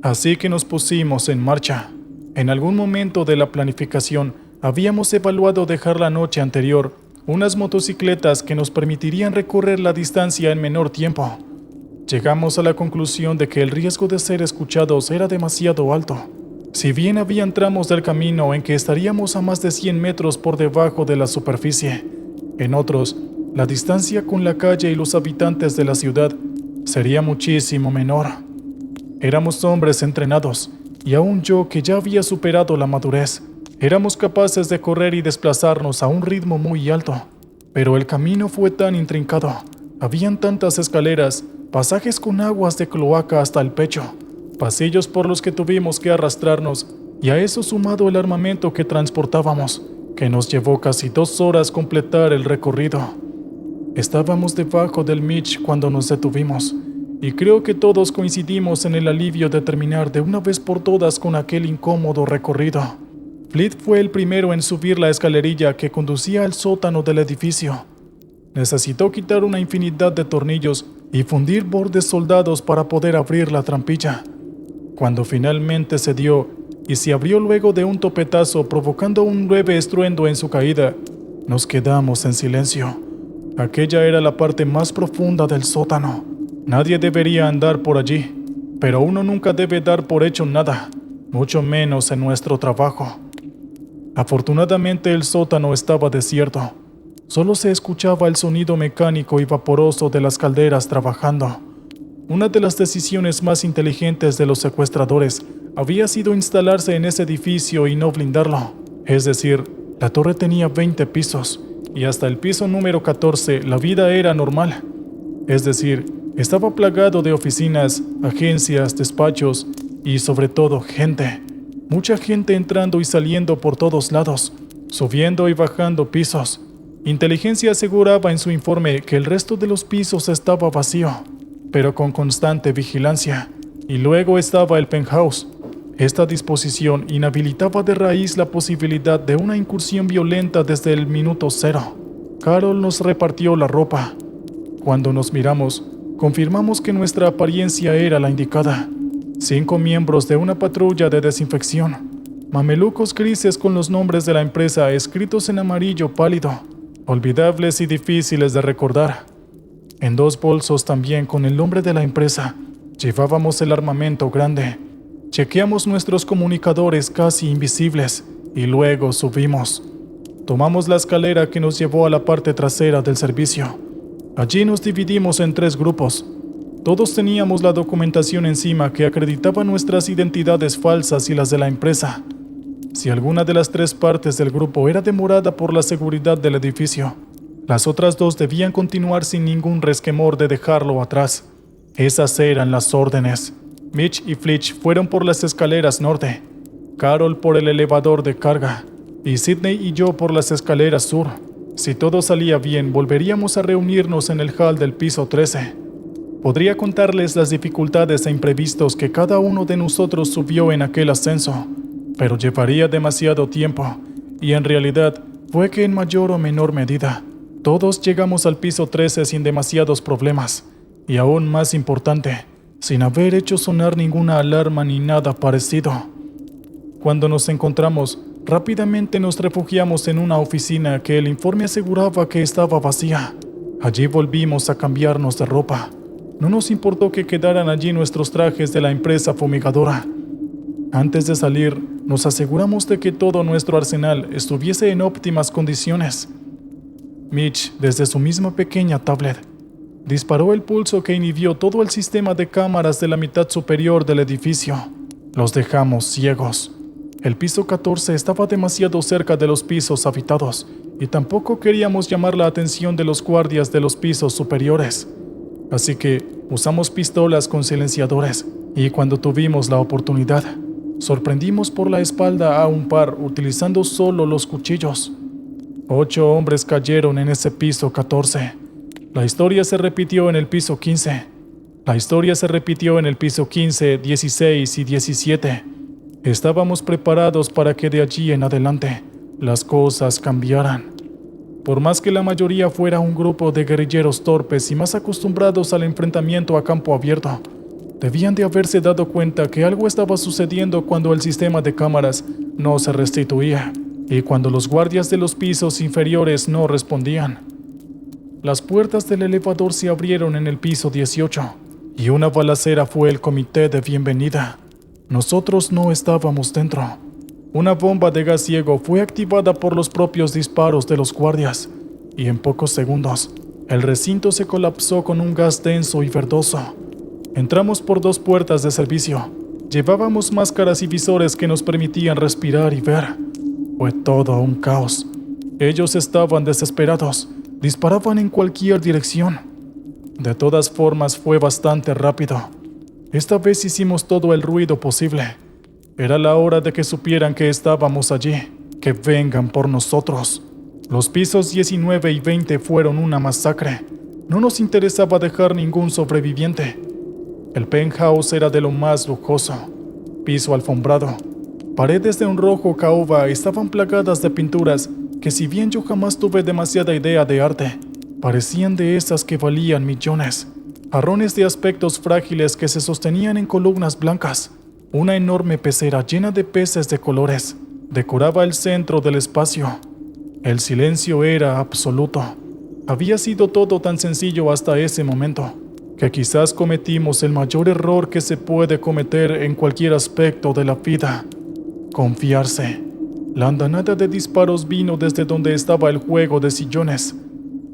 [SPEAKER 1] Así que nos pusimos en marcha. En algún momento de la planificación, habíamos evaluado dejar la noche anterior unas motocicletas que nos permitirían recorrer la distancia en menor tiempo. Llegamos a la conclusión de que el riesgo de ser escuchados era demasiado alto. Si bien habían tramos del camino en que estaríamos a más de 100 metros por debajo de la superficie, en otros, la distancia con la calle y los habitantes de la ciudad sería muchísimo menor. Éramos hombres entrenados, y aún yo, que ya había superado la madurez, éramos capaces de correr y desplazarnos a un ritmo muy alto. Pero el camino fue tan intrincado, habían tantas escaleras, pasajes con aguas de cloaca hasta el pecho, pasillos por los que tuvimos que arrastrarnos, y a eso sumado el armamento que transportábamos, que nos llevó casi 2 horas completar el recorrido. Estábamos debajo del Mitch cuando nos detuvimos, y creo que todos coincidimos en el alivio de terminar de una vez por todas con aquel incómodo recorrido. Fleet fue el primero en subir la escalerilla que conducía al sótano del edificio. Necesitó quitar una infinidad de tornillos y fundir bordes soldados para poder abrir la trampilla. Cuando finalmente se dio y se abrió luego de un topetazo provocando un leve estruendo en su caída, nos quedamos en silencio. Aquella era la parte más profunda del sótano. Nadie debería andar por allí, pero uno nunca debe dar por hecho nada, mucho menos en nuestro trabajo. Afortunadamente el sótano estaba desierto. Solo se escuchaba el sonido mecánico y vaporoso de las calderas trabajando. Una de las decisiones más inteligentes de los secuestradores había sido instalarse en ese edificio y no blindarlo. Es decir, la torre tenía 20 pisos, y hasta el piso número 14 la vida era normal. Es decir, estaba plagado de oficinas, agencias, despachos y sobre todo gente. Mucha gente entrando y saliendo por todos lados, subiendo y bajando pisos. Inteligencia aseguraba en su informe que el resto de los pisos estaba vacío, pero con constante vigilancia. Y luego estaba el penthouse. Esta disposición inhabilitaba de raíz la posibilidad de una incursión violenta desde el minuto cero. Carol nos repartió la ropa. Cuando nos miramos, confirmamos que nuestra apariencia era la indicada. 5 miembros de una patrulla de desinfección. Mamelucos grises con los nombres de la empresa escritos en amarillo pálido. Olvidables y difíciles de recordar. En 2 bolsos también con el nombre de la empresa. Llevábamos el armamento grande. Chequeamos nuestros comunicadores casi invisibles y luego subimos. Tomamos la escalera que nos llevó a la parte trasera del servicio. Allí nos dividimos en 3 grupos. Todos teníamos la documentación encima que acreditaba nuestras identidades falsas y las de la empresa. Si alguna de las 3 partes del grupo era demorada por la seguridad del edificio, las otras 2 debían continuar sin ningún resquemor de dejarlo atrás. Esas eran las órdenes. Mitch y Fletch fueron por las escaleras norte, Carol por el elevador de carga, y Sidney y yo por las escaleras sur. Si todo salía bien, volveríamos a reunirnos en el hall del piso 13. Podría contarles las dificultades e imprevistos que cada uno de nosotros subió en aquel ascenso, pero llevaría demasiado tiempo, y en realidad fue que en mayor o menor medida, todos llegamos al piso 13 sin demasiados problemas, y aún más importante, sin haber hecho sonar ninguna alarma ni nada parecido. Cuando nos encontramos, rápidamente nos refugiamos en una oficina que el informe aseguraba que estaba vacía. Allí volvimos a cambiarnos de ropa. No nos importó que quedaran allí nuestros trajes de la empresa fumigadora. Antes de salir, nos aseguramos de que todo nuestro arsenal estuviese en óptimas condiciones. Mitch, desde su misma pequeña tablet, disparó el pulso que inhibió todo el sistema de cámaras de la mitad superior del edificio. Los dejamos ciegos. El piso 14 estaba demasiado cerca de los pisos habitados y tampoco queríamos llamar la atención de los guardias de los pisos superiores. Así que usamos pistolas con silenciadores y cuando tuvimos la oportunidad, sorprendimos por la espalda a un par utilizando solo los cuchillos. 8 hombres cayeron en ese piso 14. La historia se repitió en el piso 15. La historia se repitió en el piso 15, 16 y 17. Estábamos preparados para que de allí en adelante las cosas cambiaran. Por más que la mayoría fuera un grupo de guerrilleros torpes y más acostumbrados al enfrentamiento a campo abierto, debían de haberse dado cuenta que algo estaba sucediendo cuando el sistema de cámaras no se restituía y cuando los guardias de los pisos inferiores no respondían. Las puertas del elevador se abrieron en el piso 18 y una balacera fue el comité de bienvenida. Nosotros no estábamos dentro. Una bomba de gas ciego fue activada por los propios disparos de los guardias y en pocos segundos el recinto se colapsó con un gas denso y verdoso. Entramos por 2 puertas de servicio. Llevábamos máscaras y visores que nos permitían respirar y ver. Fue todo un caos. Ellos estaban desesperados. Disparaban en cualquier dirección. De todas formas fue bastante rápido. Esta vez hicimos todo el ruido posible. Era la hora de que supieran que estábamos allí, que vengan por nosotros. Los pisos 19 y 20 fueron una masacre. No nos interesaba dejar ningún sobreviviente. El penthouse era de lo más lujoso. Piso alfombrado. Paredes de un rojo caoba estaban plagadas de pinturas que, si bien yo jamás tuve demasiada idea de arte, parecían de esas que valían millones. Jarrones de aspectos frágiles que se sostenían en columnas blancas. Una enorme pecera llena de peces de colores decoraba el centro del espacio. El silencio era absoluto. Había sido todo tan sencillo hasta ese momento, que quizás cometimos el mayor error que se puede cometer en cualquier aspecto de la vida: confiarse. La andanada de disparos vino desde donde estaba el juego de sillones.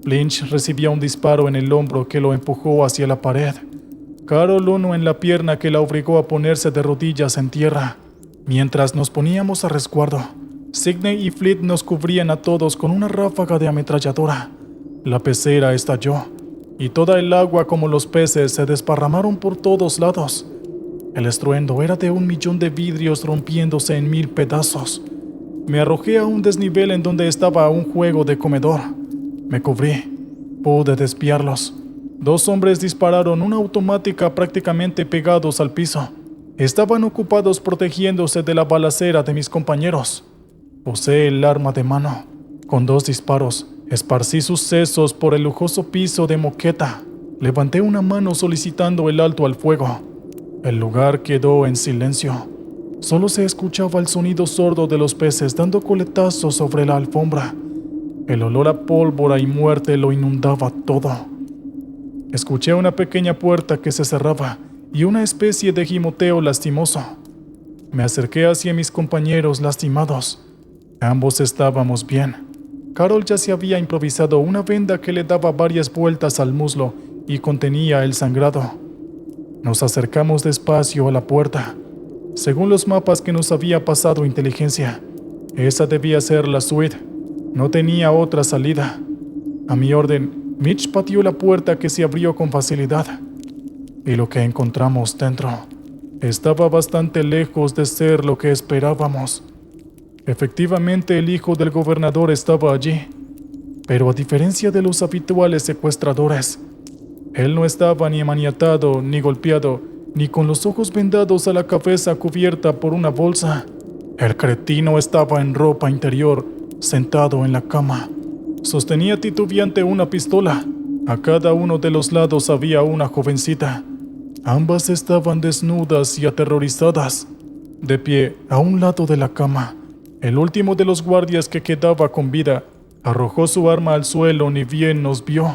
[SPEAKER 1] Lynch recibía un disparo en el hombro que lo empujó hacia la pared. Carol uno en la pierna que la obligó a ponerse de rodillas en tierra. Mientras nos poníamos a resguardo, Sidney y Fleet nos cubrían a todos con una ráfaga de ametralladora. La pecera estalló, y toda el agua, como los peces, se desparramaron por todos lados. El estruendo era de 1.000.000 de vidrios rompiéndose en 1000 pedazos. Me arrojé a un desnivel en donde estaba un juego de comedor. Me cubrí. Pude desviarlos. 2 hombres dispararon una automática prácticamente pegados al piso. Estaban ocupados protegiéndose de la balacera de mis compañeros. Posé el arma de mano. Con 2 disparos, esparcí sus sesos por el lujoso piso de moqueta. Levanté una mano solicitando el alto al fuego. El lugar quedó en silencio. Solo se escuchaba el sonido sordo de los peces dando coletazos sobre la alfombra. El olor a pólvora y muerte lo inundaba todo. Escuché una pequeña puerta que se cerraba y una especie de gimoteo lastimoso. Me acerqué hacia mis compañeros lastimados. Ambos estábamos bien. Carol ya se había improvisado una venda que le daba varias vueltas al muslo y contenía el sangrado. Nos acercamos despacio a la puerta. Según los mapas que nos había pasado inteligencia, esa debía ser la suite. No tenía otra salida. A mi orden, Mitch pateó la puerta, que se abrió con facilidad. Y lo que encontramos dentro estaba bastante lejos de ser lo que esperábamos. Efectivamente, el hijo del gobernador estaba allí, pero a diferencia de los habituales secuestradores, él no estaba ni maniatado, ni golpeado, ni con los ojos vendados a la cabeza cubierta por una bolsa. El cretino estaba en ropa interior, sentado en la cama. Sostenía titubeante una pistola. A cada uno de los lados había una jovencita. Ambas estaban desnudas y aterrorizadas. De pie, a un lado de la cama, el último de los guardias que quedaba con vida arrojó su arma al suelo ni bien nos vio.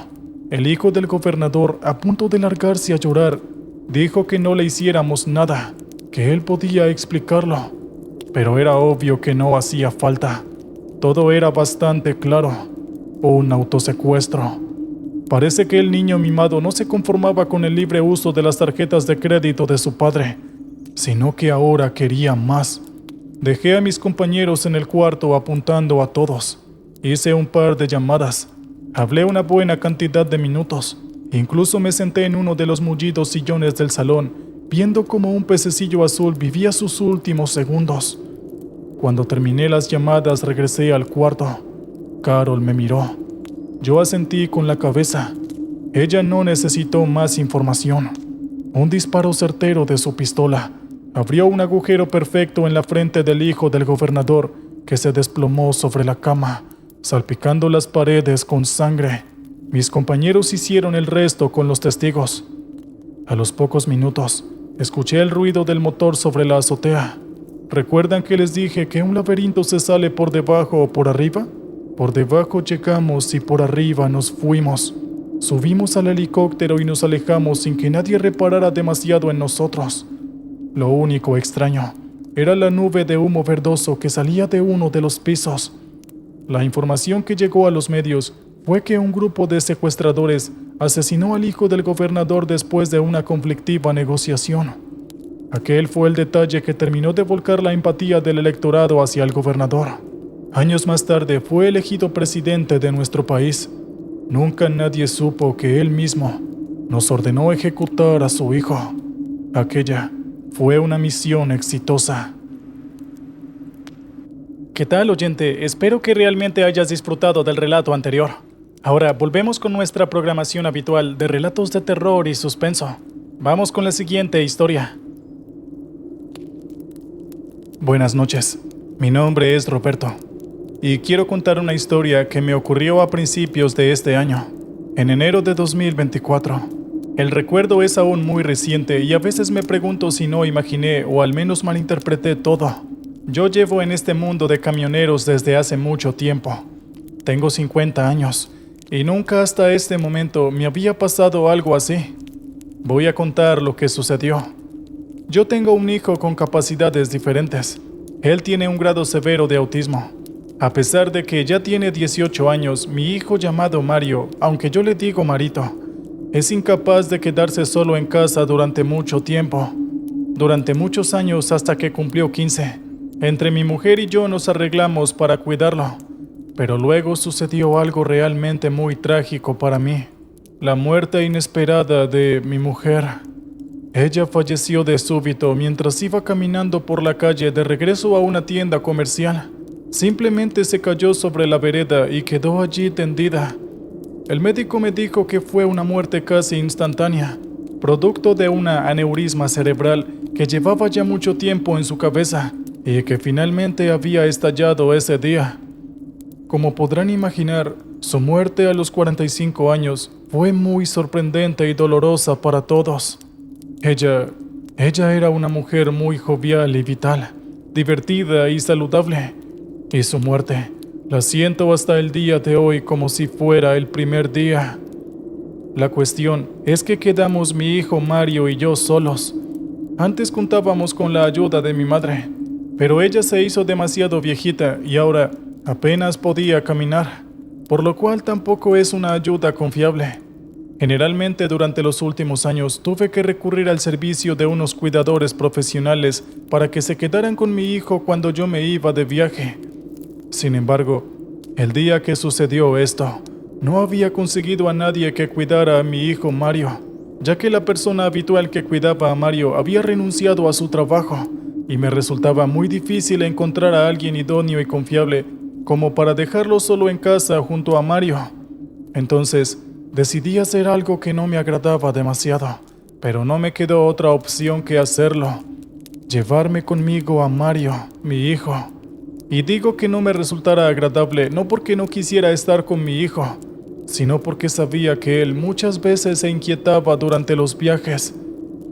[SPEAKER 1] El hijo del gobernador, a punto de largarse a llorar, dijo que no le hiciéramos nada, que él podía explicarlo. Pero era obvio que no hacía falta. Todo era bastante claro. Un autosecuestro. Parece que el niño mimado no se conformaba con el libre uso de las tarjetas de crédito de su padre, sino que ahora quería más. Dejé a mis compañeros en el cuarto apuntando a todos. Hice un par de llamadas. Hablé una buena cantidad de minutos. Incluso me senté en uno de los mullidos sillones del salón, viendo cómo un pececillo azul vivía sus últimos segundos. Cuando terminé las llamadas, regresé al cuarto. Carol me miró. Yo asentí con la cabeza. Ella no necesitó más información. Un disparo certero de su pistola Abrió un agujero perfecto en la frente del hijo del gobernador, que se desplomó sobre la cama, salpicando las paredes con sangre. Mis compañeros hicieron el resto con los testigos. A los pocos minutos, escuché el ruido del motor sobre la azotea. ¿Recuerdan que les dije que un laberinto se sale por debajo o por arriba? Por debajo llegamos y por arriba nos fuimos. Subimos al helicóptero y nos alejamos sin que nadie reparara demasiado en nosotros. Lo único extraño era la nube de humo verdoso que salía de uno de los pisos. La información que llegó a los medios fue que un grupo de secuestradores asesinó al hijo del gobernador después de una conflictiva negociación. Aquel fue el detalle que terminó de volcar la empatía del electorado hacia el gobernador. Años más tarde fue elegido presidente de nuestro país. Nunca nadie supo que él mismo nos ordenó ejecutar a su hijo. Aquella fue una misión exitosa. ¿Qué tal, oyente? Espero que realmente hayas disfrutado del relato anterior. Ahora volvemos con nuestra programación habitual de relatos de terror y suspenso. Vamos con la siguiente historia. Buenas noches, mi nombre es Roberto y quiero contar una historia que me ocurrió a principios de este año, en enero de 2024. El recuerdo es aún muy reciente y a veces me pregunto si no imaginé o al menos malinterpreté todo. Yo llevo en este mundo de camioneros desde hace mucho tiempo. Tengo 50 años y nunca hasta este momento me había pasado algo así. Voy a contar lo que sucedió. Yo tengo un hijo con capacidades diferentes. Él tiene un grado severo de autismo. A pesar de que ya tiene 18 años, mi hijo llamado Mario, aunque yo le digo Marito, es incapaz de quedarse solo en casa durante mucho tiempo. Durante muchos años hasta que cumplió 15. Entre mi mujer y yo nos arreglamos para cuidarlo. Pero luego sucedió algo realmente muy trágico para mí. La muerte inesperada de mi mujer. Ella falleció de súbito mientras iba caminando por la calle de regreso a una tienda comercial. Simplemente se cayó sobre la vereda y quedó allí tendida. El médico me dijo que fue una muerte casi instantánea, producto de una aneurisma cerebral que llevaba ya mucho tiempo en su cabeza y que finalmente había estallado ese día. Como podrán imaginar, su muerte a los 45 años fue muy sorprendente y dolorosa para todos. Ella era una mujer muy jovial y vital, divertida y saludable. Y su muerte la siento hasta el día de hoy como si fuera el primer día. La cuestión es que quedamos mi hijo Mario y yo solos. Antes contábamos con la ayuda de mi madre, pero ella se hizo demasiado viejita y ahora apenas podía caminar, por lo cual tampoco es una ayuda confiable. Generalmente durante los últimos años tuve que recurrir al servicio de unos cuidadores profesionales para que se quedaran con mi hijo cuando yo me iba de viaje. Sin embargo, el día que sucedió esto, no había conseguido a nadie que cuidara a mi hijo Mario, ya que la persona habitual que cuidaba a Mario había renunciado a su trabajo y me resultaba muy difícil encontrar a alguien idóneo y confiable como para dejarlo solo en casa junto a Mario. Entonces, decidí hacer algo que no me agradaba demasiado, pero no me quedó otra opción que hacerlo: llevarme conmigo a Mario, mi hijo. Y digo que no me resultara agradable no porque no quisiera estar con mi hijo, sino porque sabía que él muchas veces se inquietaba durante los viajes.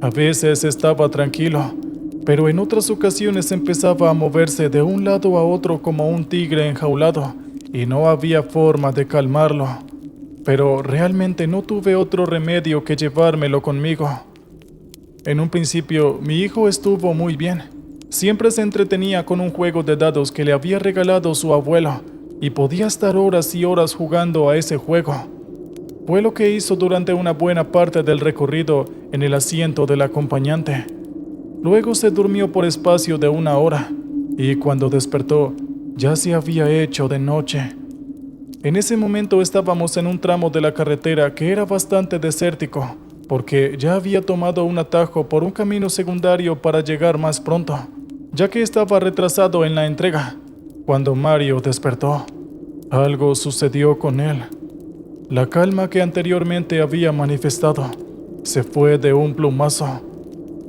[SPEAKER 1] A veces estaba tranquilo, pero en otras ocasiones empezaba a moverse de un lado a otro como un tigre enjaulado, y no había forma de calmarlo. Pero realmente no tuve otro remedio que llevármelo conmigo. En un principio, mi hijo estuvo muy bien. Siempre se entretenía con un juego de dados que le había regalado su abuelo, y podía estar horas y horas jugando a ese juego. Fue lo que hizo durante una buena parte del recorrido en el asiento del acompañante. Luego se durmió por espacio de 1 hora, y cuando despertó, ya se había hecho de noche. En ese momento estábamos en un tramo de la carretera que era bastante desértico, porque ya había tomado un atajo por un camino secundario para llegar más pronto, ya que estaba retrasado en la entrega. Cuando Mario despertó, algo sucedió con él. La calma que anteriormente había manifestado se fue de un plumazo.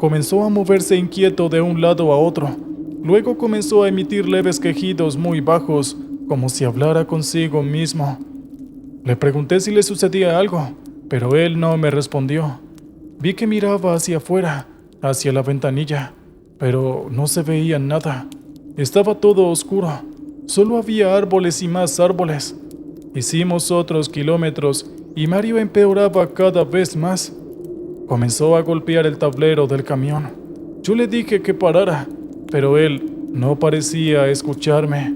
[SPEAKER 1] comenzó a moverse inquieto de un lado a otro. Luego comenzó a emitir leves quejidos muy bajos, como si hablara consigo mismo. Le pregunté si le sucedía algo, pero él no me respondió. Vi que miraba hacia afuera, hacia la ventanilla, pero no se veía nada. Estaba todo oscuro. Solo había árboles y más árboles. Hicimos otros kilómetros y Mario empeoraba cada vez más. Comenzó a golpear el tablero del camión. Yo le dije que parara, pero él no parecía escucharme.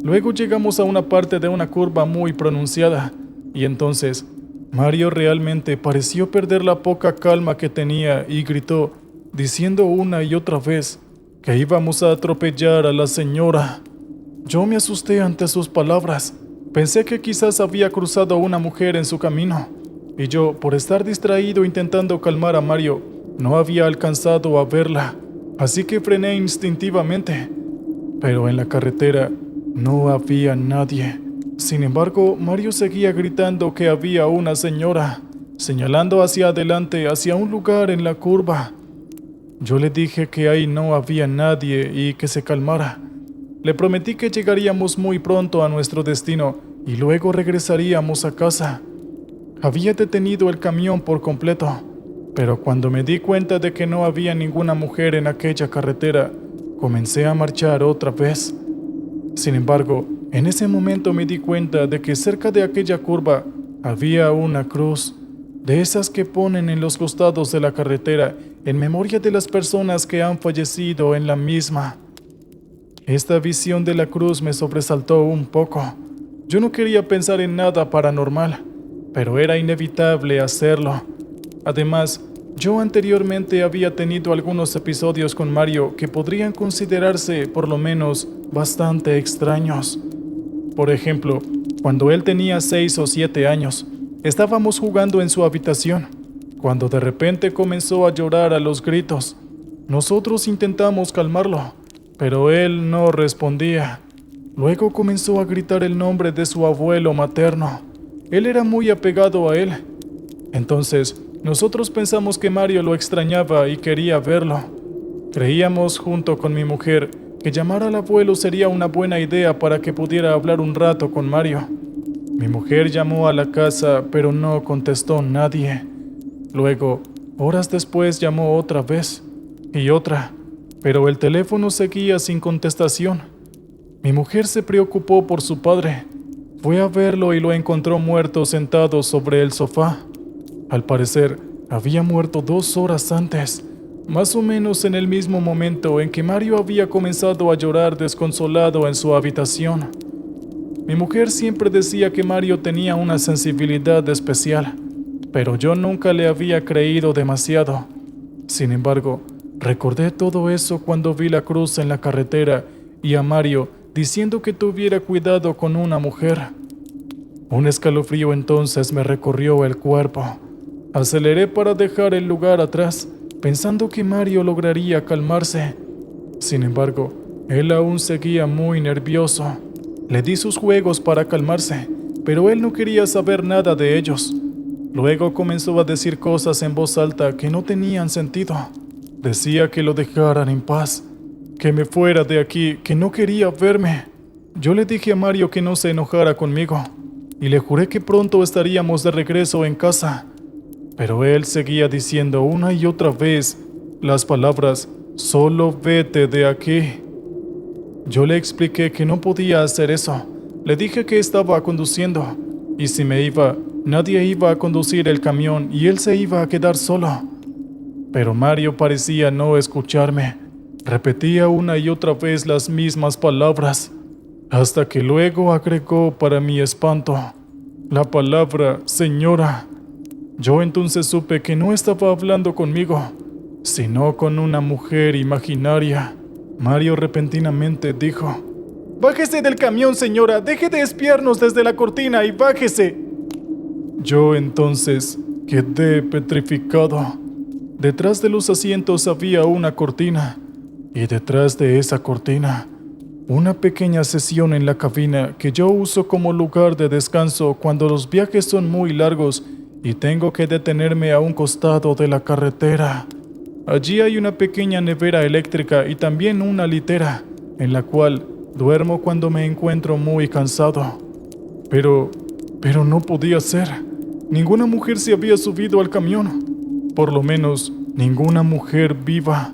[SPEAKER 1] Luego llegamos a una parte de una curva muy pronunciada, y entonces Mario realmente pareció perder la poca calma que tenía y gritó, diciendo una y otra vez que íbamos a atropellar a la señora. Yo me asusté ante sus palabras. Pensé que quizás había cruzado una mujer en su camino, y yo, por estar distraído intentando calmar a Mario, no había alcanzado a verla, así que frené instintivamente. Pero en la carretera no había nadie. Sin embargo, Mario seguía gritando que había una señora, señalando hacia adelante, hacia un lugar en la curva. Yo le dije que ahí no había nadie y que se calmara. Le prometí que llegaríamos muy pronto a nuestro destino y luego regresaríamos a casa. Había detenido el camión por completo, pero cuando me di cuenta de que no había ninguna mujer en aquella carretera, comencé a marchar otra vez. Sin embargo, en ese momento me di cuenta de que cerca de aquella curva había una cruz, de esas que ponen en los costados de la carretera en memoria de las personas que han fallecido en la misma. Esta visión de la cruz me sobresaltó un poco. Yo no quería pensar en nada paranormal, pero era inevitable hacerlo. Además, yo anteriormente había tenido algunos episodios con Mario que podrían considerarse, por lo menos, bastante extraños. Por ejemplo, cuando él tenía 6 o 7 años, estábamos jugando en su habitación, cuando de repente comenzó a llorar a los gritos. Nosotros intentamos calmarlo, pero él no respondía. Luego comenzó a gritar el nombre de su abuelo materno. Él era muy apegado a él. Entonces, nosotros pensamos que Mario lo extrañaba y quería verlo. Creíamos, junto con mi mujer, que llamar al abuelo sería una buena idea para que pudiera hablar un rato con Mario. Mi mujer llamó a la casa, pero no contestó nadie. Luego, horas después, llamó otra vez y otra, pero el teléfono seguía sin contestación. Mi mujer se preocupó por su padre. Fue a verlo y lo encontró muerto sentado sobre el sofá. Al parecer, había muerto 2 horas antes, más o menos en el mismo momento en que Mario había comenzado a llorar desconsolado en su habitación. Mi mujer siempre decía que Mario tenía una sensibilidad especial, pero yo nunca le había creído demasiado. Sin embargo, recordé todo eso cuando vi la cruz en la carretera y a Mario diciendo que tuviera cuidado con una mujer. Un escalofrío entonces me recorrió el cuerpo. Aceleré para dejar el lugar atrás, pensando que Mario lograría calmarse. Sin embargo, él aún seguía muy nervioso. Le di sus juegos para calmarse, pero él no quería saber nada de ellos. Luego comenzó a decir cosas en voz alta que no tenían sentido. Decía que lo dejaran en paz, que me fuera de aquí, que no quería verme. Yo le dije a Mario que no se enojara conmigo, y le juré que pronto estaríamos de regreso en casa. Pero él seguía diciendo una y otra vez las palabras, «Solo vete de aquí». Yo le expliqué que no podía hacer eso. Le dije que estaba conduciendo, y si me iba, nadie iba a conducir el camión y él se iba a quedar solo. Pero Mario parecía no escucharme. Repetía una y otra vez las mismas palabras, hasta que luego agregó para mi espanto la palabra «señora». Yo entonces supe que no estaba hablando conmigo, sino con una mujer imaginaria. Mario repentinamente dijo: «Bájese del camión, señora, deje de espiarnos desde la cortina y bájese». Yo entonces quedé petrificado. Detrás de los asientos había una cortina, y detrás de esa cortina, una pequeña sesión en la cabina que yo uso como lugar de descanso cuando los viajes son muy largos y tengo que detenerme a un costado de la carretera. Allí hay una pequeña nevera eléctrica y también una litera, en la cual duermo cuando me encuentro muy cansado. Pero no podía ser. Ninguna mujer se había subido al camión. Por lo menos, ninguna mujer viva.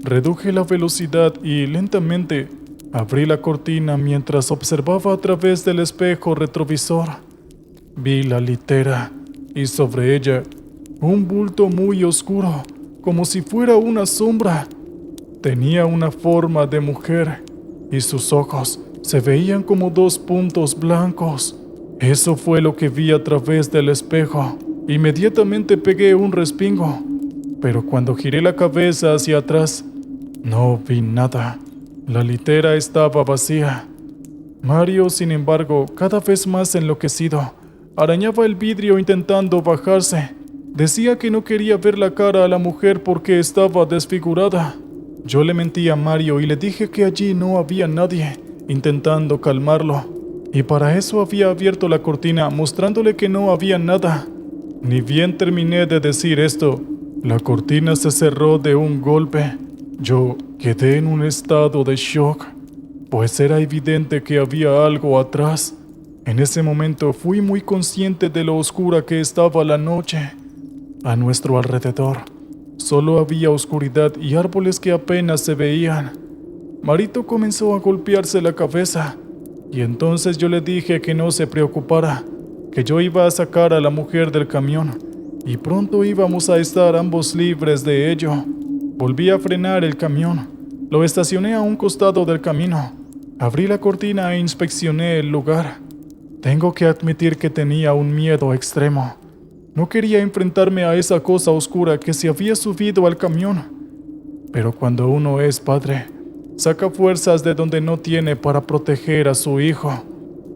[SPEAKER 1] Reduje la velocidad y lentamente abrí la cortina mientras observaba a través del espejo retrovisor. Vi la litera y sobre ella un bulto muy oscuro, como si fuera una sombra. Tenía una forma de mujer y sus ojos se veían como dos puntos blancos. Eso fue lo que vi a través del espejo. Inmediatamente pegué un respingo, pero cuando giré la cabeza hacia atrás, no vi nada. La litera estaba vacía. Mario, sin embargo, cada vez más enloquecido, arañaba el vidrio intentando bajarse. Decía que no quería ver la cara a la mujer porque estaba desfigurada. Yo le mentí a Mario y le dije que allí no había nadie, intentando calmarlo. Y para eso había abierto la cortina, mostrándole que no había nada. Ni bien terminé de decir esto, la cortina se cerró de un golpe. Yo quedé en un estado de shock, pues era evidente que había algo atrás. En ese momento fui muy consciente de lo oscura que estaba la noche. A nuestro alrededor solo había oscuridad y árboles que apenas se veían. Marito comenzó a golpearse la cabeza y entonces yo le dije que no se preocupara, que yo iba a sacar a la mujer del camión y pronto íbamos a estar ambos libres de ello. Volví a frenar el camión, lo estacioné a un costado del camino, abrí la cortina e inspeccioné el lugar. Tengo que admitir que tenía un miedo extremo. No quería enfrentarme a esa cosa oscura que se había subido al camión. Pero cuando uno es padre, saca fuerzas de donde no tiene para proteger a su hijo.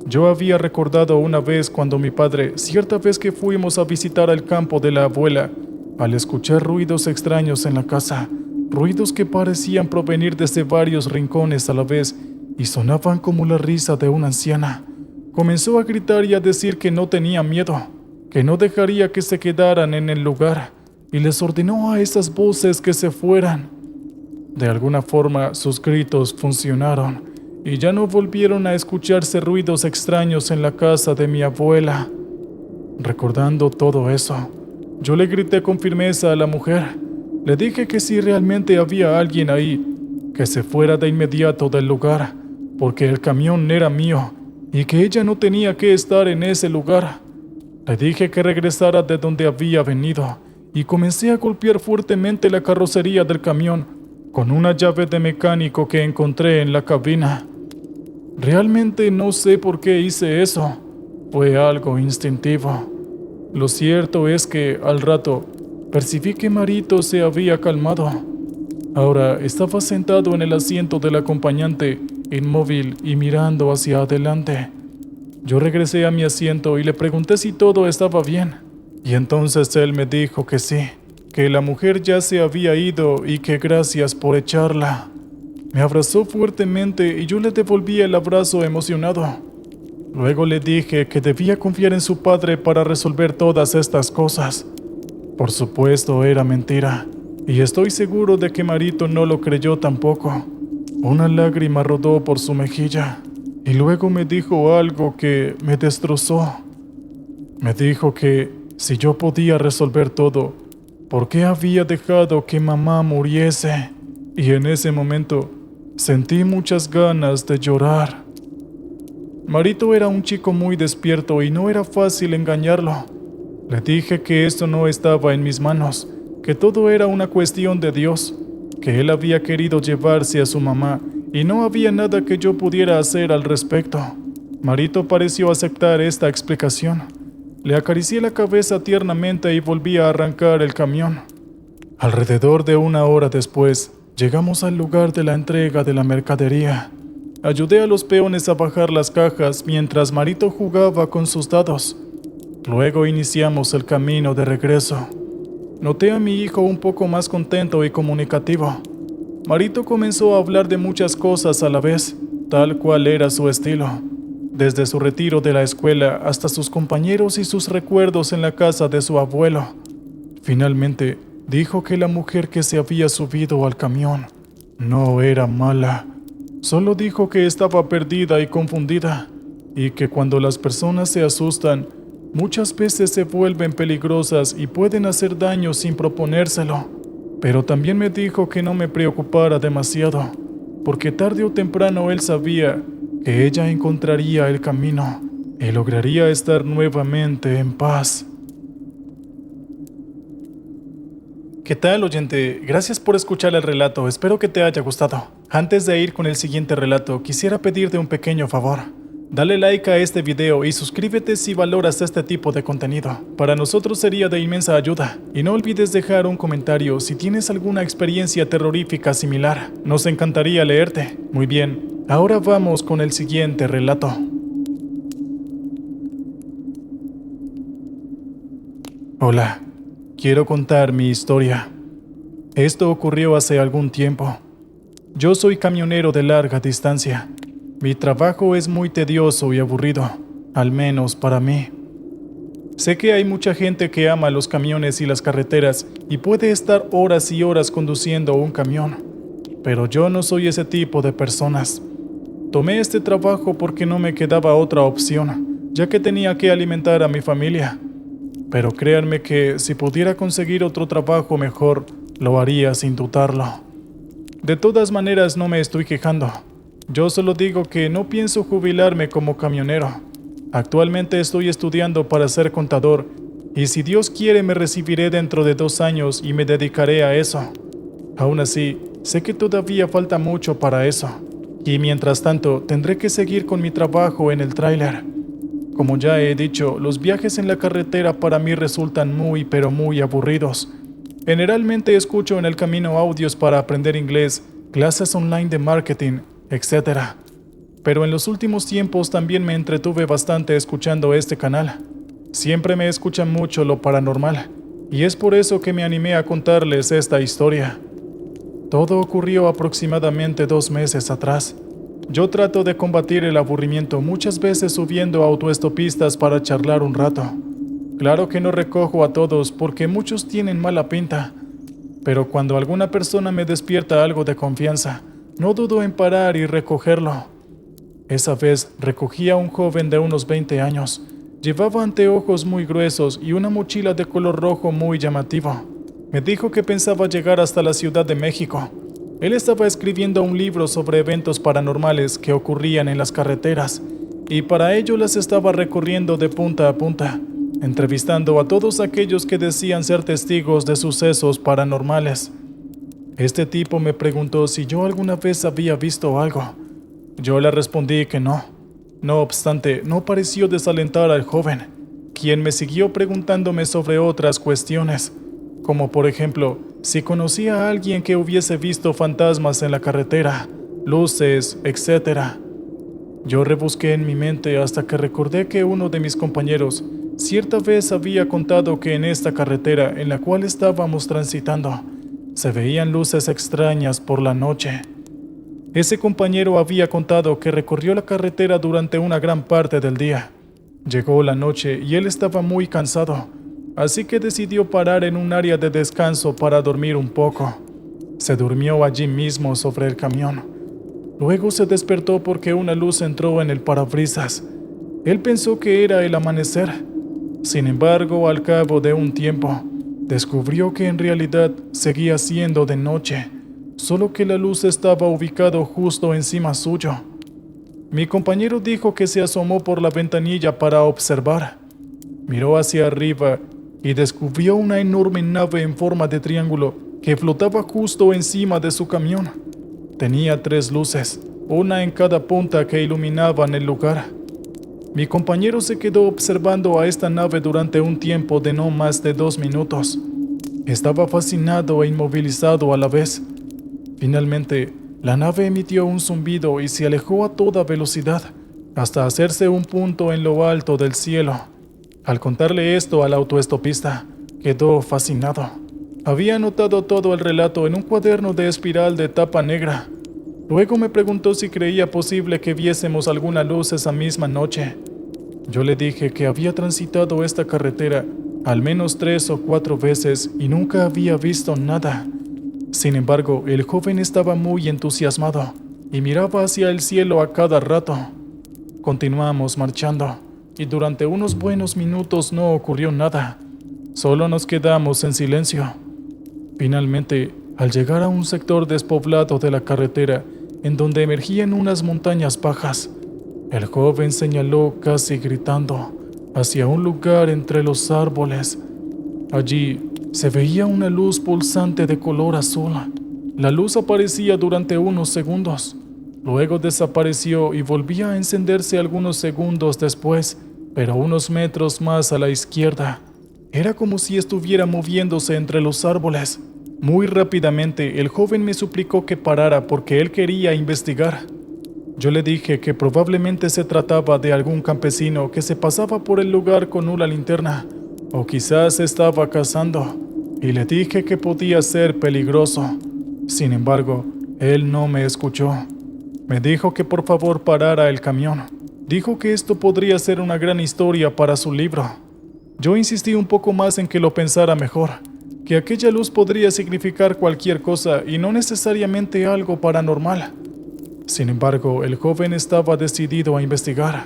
[SPEAKER 1] Yo había recordado una vez cuando mi padre, cierta vez que fuimos a visitar el campo de la abuela, al escuchar ruidos extraños en la casa, ruidos que parecían provenir desde varios rincones a la vez y sonaban como la risa de una anciana, comenzó a gritar y a decir que no tenía miedo, que no dejaría que se quedaran en el lugar, y les ordenó a esas voces que se fueran. De alguna forma sus gritos funcionaron, y ya no volvieron a escucharse ruidos extraños en la casa de mi abuela. Recordando todo eso, yo le grité con firmeza a la mujer. Le dije que si realmente había alguien ahí, que se fuera de inmediato del lugar, porque el camión era mío, y que ella no tenía que estar en ese lugar. Le dije que regresara de donde había venido y comencé a golpear fuertemente la carrocería del camión con una llave de mecánico que encontré en la cabina. Realmente no sé por qué hice eso. Fue algo instintivo. Lo cierto es que al rato percibí que Marito se había calmado. Ahora estaba sentado en el asiento del acompañante, inmóvil y mirando hacia adelante. Yo regresé a mi asiento y le pregunté si todo estaba bien. Y entonces él me dijo que sí, que la mujer ya se había ido y que gracias por echarla. Me abrazó fuertemente y yo le devolví el abrazo emocionado. Luego le dije que debía confiar en su padre para resolver todas estas cosas. Por supuesto, era mentira, y estoy seguro de que Marito no lo creyó tampoco. Una lágrima rodó por su mejilla. Y luego me dijo algo que me destrozó. Me dijo que si yo podía resolver todo, ¿por qué había dejado que mamá muriese? Y en ese momento sentí muchas ganas de llorar. Marito era un chico muy despierto y no era fácil engañarlo. Le dije que esto no estaba en mis manos, que todo era una cuestión de Dios, que él había querido llevarse a su mamá y no había nada que yo pudiera hacer al respecto. Marito pareció aceptar esta explicación. Le acaricié la cabeza tiernamente y volví a arrancar el camión. Alrededor de una hora después, llegamos al lugar de la entrega de la mercadería. Ayudé a los peones a bajar las cajas mientras Marito jugaba con sus dados. Luego iniciamos el camino de regreso. Noté a mi hijo un poco más contento y comunicativo. Marito comenzó a hablar de muchas cosas a la vez, tal cual era su estilo, desde su retiro de la escuela hasta sus compañeros y sus recuerdos en la casa de su abuelo. Finalmente, Dijo que la mujer que se había subido al camión no era mala, solo dijo que estaba perdida y confundida, y que cuando las personas se asustan, muchas veces se vuelven peligrosas y pueden hacer daño sin proponérselo. Pero también me dijo que no me preocupara demasiado, porque tarde o temprano él sabía que ella encontraría el camino y lograría estar nuevamente en paz. ¿Qué tal, oyente? Gracias por escuchar el relato, espero que te haya gustado. Antes de ir con el siguiente relato, quisiera pedirte un pequeño favor. Dale like a este video y suscríbete si valoras este tipo de contenido. Para nosotros sería de inmensa ayuda. Y no olvides dejar un comentario si tienes alguna experiencia terrorífica similar. Nos encantaría leerte. Muy bien, ahora vamos con el siguiente relato. Hola, quiero contar mi historia. Esto ocurrió hace algún tiempo. Yo soy camionero de larga distancia. Mi trabajo es muy tedioso y aburrido, al menos para mí. Sé que hay mucha gente que ama los camiones y las carreteras y puede estar horas y horas conduciendo un camión, pero yo no soy ese tipo de personas. Tomé este trabajo porque no me quedaba otra opción, ya que tenía que alimentar a mi familia. Pero créanme que si pudiera conseguir otro trabajo mejor, lo haría sin dudarlo. De todas maneras, no me estoy quejando. Yo solo digo que no pienso jubilarme como camionero. Actualmente estoy estudiando para ser contador y si Dios quiere me recibiré dentro de 2 años y me dedicaré a eso. Aún así, sé que todavía falta mucho para eso. Y mientras tanto, tendré que seguir con mi trabajo en el tráiler. Como ya he dicho, los viajes en la carretera para mí resultan muy pero muy aburridos. Generalmente escucho en el camino audios para aprender inglés, clases online de marketing, etc. Pero en los últimos tiempos también me entretuve bastante escuchando este canal. Siempre me escuchan mucho lo paranormal, y es por eso que me animé a contarles esta historia. Todo ocurrió aproximadamente 2 meses atrás. Yo trato de combatir el aburrimiento muchas veces subiendo a autoestopistas para charlar un rato. Claro que no recojo a todos porque muchos tienen mala pinta, pero cuando alguna persona me despierta algo de confianza, no dudo en parar y recogerlo. Esa vez recogí a un joven de unos 20 años. Llevaba anteojos muy gruesos y una mochila de color rojo muy llamativo. Me dijo que pensaba llegar hasta la Ciudad de México. Él estaba escribiendo un libro sobre eventos paranormales que ocurrían en las carreteras, y para ello las estaba recorriendo de punta a punta, entrevistando a todos aquellos que decían ser testigos de sucesos paranormales. Este tipo me preguntó si yo alguna vez había visto algo. Yo le respondí que no. No obstante, no pareció desalentar al joven, quien me siguió preguntándome sobre otras cuestiones, como por ejemplo, si conocía a alguien que hubiese visto fantasmas en la carretera, luces, etc. Yo rebusqué en mi mente hasta que recordé que uno de mis compañeros cierta vez había contado que en esta carretera en la cual estábamos transitando, se veían luces extrañas por la noche. Ese compañero había contado que recorrió la carretera durante una gran parte del día. Llegó la noche y él estaba muy cansado, así que decidió parar en un área de descanso para dormir un poco. Se durmió allí mismo sobre el camión. Luego se despertó porque una luz entró en el parabrisas. Él pensó que era el amanecer. Sin embargo, al cabo de un tiempo, descubrió que en realidad seguía siendo de noche, solo que la luz estaba ubicada justo encima suyo. Mi compañero dijo que se asomó por la ventanilla para observar. Miró hacia arriba y descubrió una enorme nave en forma de triángulo que flotaba justo encima de su camión. Tenía 3 luces, una en cada punta que iluminaban el lugar. Mi compañero se quedó observando a esta nave durante un tiempo de no más de 2 minutos. Estaba fascinado e inmovilizado a la vez. Finalmente, la nave emitió un zumbido y se alejó a toda velocidad, hasta hacerse un punto en lo alto del cielo. Al contarle esto al autoestopista, quedó fascinado. Había anotado todo el relato en un cuaderno de espiral de tapa negra. Luego me preguntó si creía posible que viésemos alguna luz esa misma noche. Yo le dije que había transitado esta carretera al menos 3 o 4 veces y nunca había visto nada. Sin embargo, el joven estaba muy entusiasmado y miraba hacia el cielo a cada rato. Continuamos marchando y durante unos buenos minutos no ocurrió nada. Solo nos quedamos en silencio. Finalmente, al llegar a un sector despoblado de la carretera, en donde emergían unas montañas bajas, el joven señaló casi gritando hacia un lugar entre los árboles. Allí se veía una luz pulsante de color azul. La luz aparecía durante unos segundos, luego desapareció y volvía a encenderse algunos segundos después, pero unos metros más a la izquierda. Era como si estuviera moviéndose entre los árboles. Muy rápidamente, el joven me suplicó que parara porque él quería investigar. Yo le dije que probablemente se trataba de algún campesino que se pasaba por el lugar con una linterna, o quizás estaba cazando, y le dije que podía ser peligroso. Sin embargo, él no me escuchó. Me dijo que por favor parara el camión. Dijo que esto podría ser una gran historia para su libro. Yo insistí un poco más en que lo pensara mejor, que aquella luz podría significar cualquier cosa y no necesariamente algo paranormal. Sin embargo, el joven estaba decidido a investigar.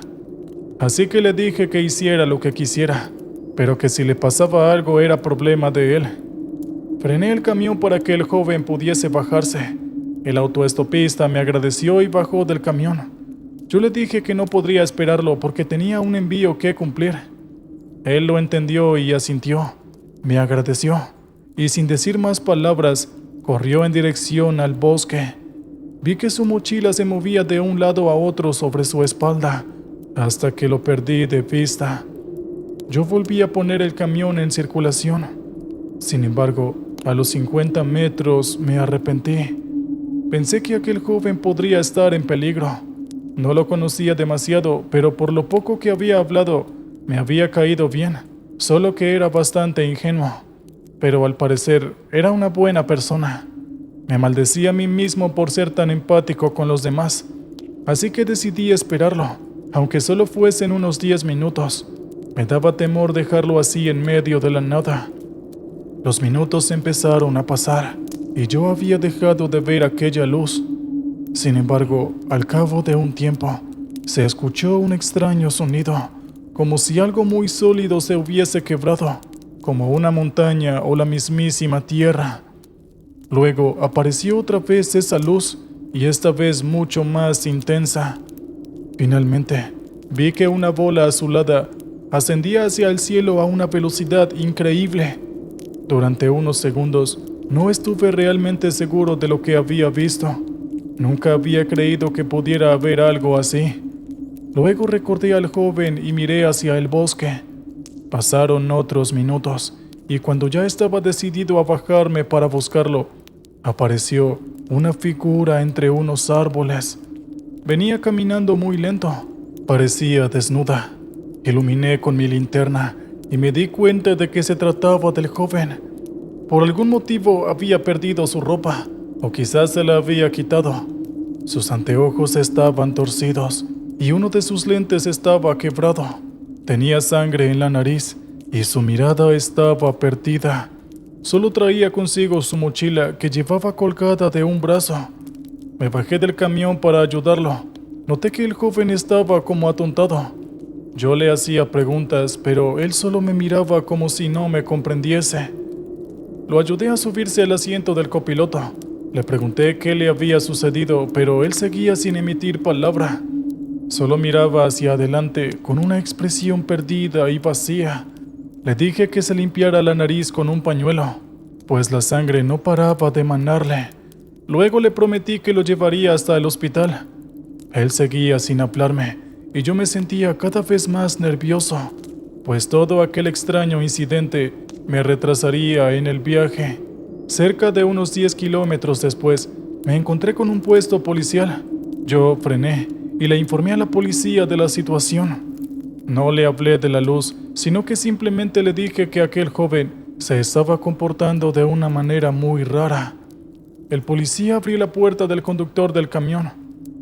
[SPEAKER 1] Así que le dije que hiciera lo que quisiera, pero que si le pasaba algo era problema de él. Frené el camión para que el joven pudiese bajarse. El autoestopista me agradeció y bajó del camión. Yo le dije que no podría esperarlo porque tenía un envío que cumplir. Él lo entendió y asintió. Me agradeció, y sin decir más palabras, corrió en dirección al bosque. Vi que su mochila se movía de un lado a otro sobre su espalda, hasta que lo perdí de vista. Yo volví a poner el camión en circulación. Sin embargo, a los 50 metros me arrepentí. Pensé que aquel joven podría estar en peligro. No lo conocía demasiado, pero por lo poco que había hablado, me había caído bien, solo que era bastante ingenuo. Pero al parecer era una buena persona. Me maldecí a mí mismo por ser tan empático con los demás, así que decidí esperarlo, aunque solo fuesen unos 10 minutos. Me daba temor dejarlo así en medio de la nada. Los minutos empezaron a pasar y yo había dejado de ver aquella luz. Sin embargo, al cabo de un tiempo, se escuchó un extraño sonido, como si algo muy sólido se hubiese quebrado, como una montaña o la mismísima tierra. Luego apareció otra vez esa luz, y esta vez mucho más intensa. Finalmente, vi que una bola azulada ascendía hacia el cielo a una velocidad increíble. Durante unos segundos, no estuve realmente seguro de lo que había visto. Nunca había creído que pudiera haber algo así. Luego recordé al joven y miré hacia el bosque. Pasaron otros minutos, y cuando ya estaba decidido a bajarme para buscarlo, apareció una figura entre unos árboles. Venía caminando muy lento, parecía desnuda. Iluminé con mi linterna y me di cuenta de que se trataba del joven. Por algún motivo había perdido su ropa, o quizás se la había quitado. Sus anteojos estaban torcidos y uno de sus lentes estaba quebrado. Tenía sangre en la nariz y su mirada estaba perdida. Solo traía consigo su mochila que llevaba colgada de un brazo. Me bajé del camión para ayudarlo. Noté que el joven estaba como atontado. Yo le hacía preguntas, pero él solo me miraba como si no me comprendiese. Lo ayudé a subirse al asiento del copiloto. Le pregunté qué le había sucedido, pero él seguía sin emitir palabra. Solo miraba hacia adelante con una expresión perdida y vacía. Le dije que se limpiara la nariz con un pañuelo, pues la sangre no paraba de manarle. Luego le prometí que lo llevaría hasta el hospital. Él seguía sin hablarme y yo me sentía cada vez más nervioso, pues todo aquel extraño incidente me retrasaría en el viaje. Cerca de unos 10 kilómetros después, me encontré con un puesto policial. Yo frené y le informé a la policía de la situación. No le hablé de la luz, sino que simplemente le dije que aquel joven se estaba comportando de una manera muy rara. El policía abrió la puerta del conductor del camión,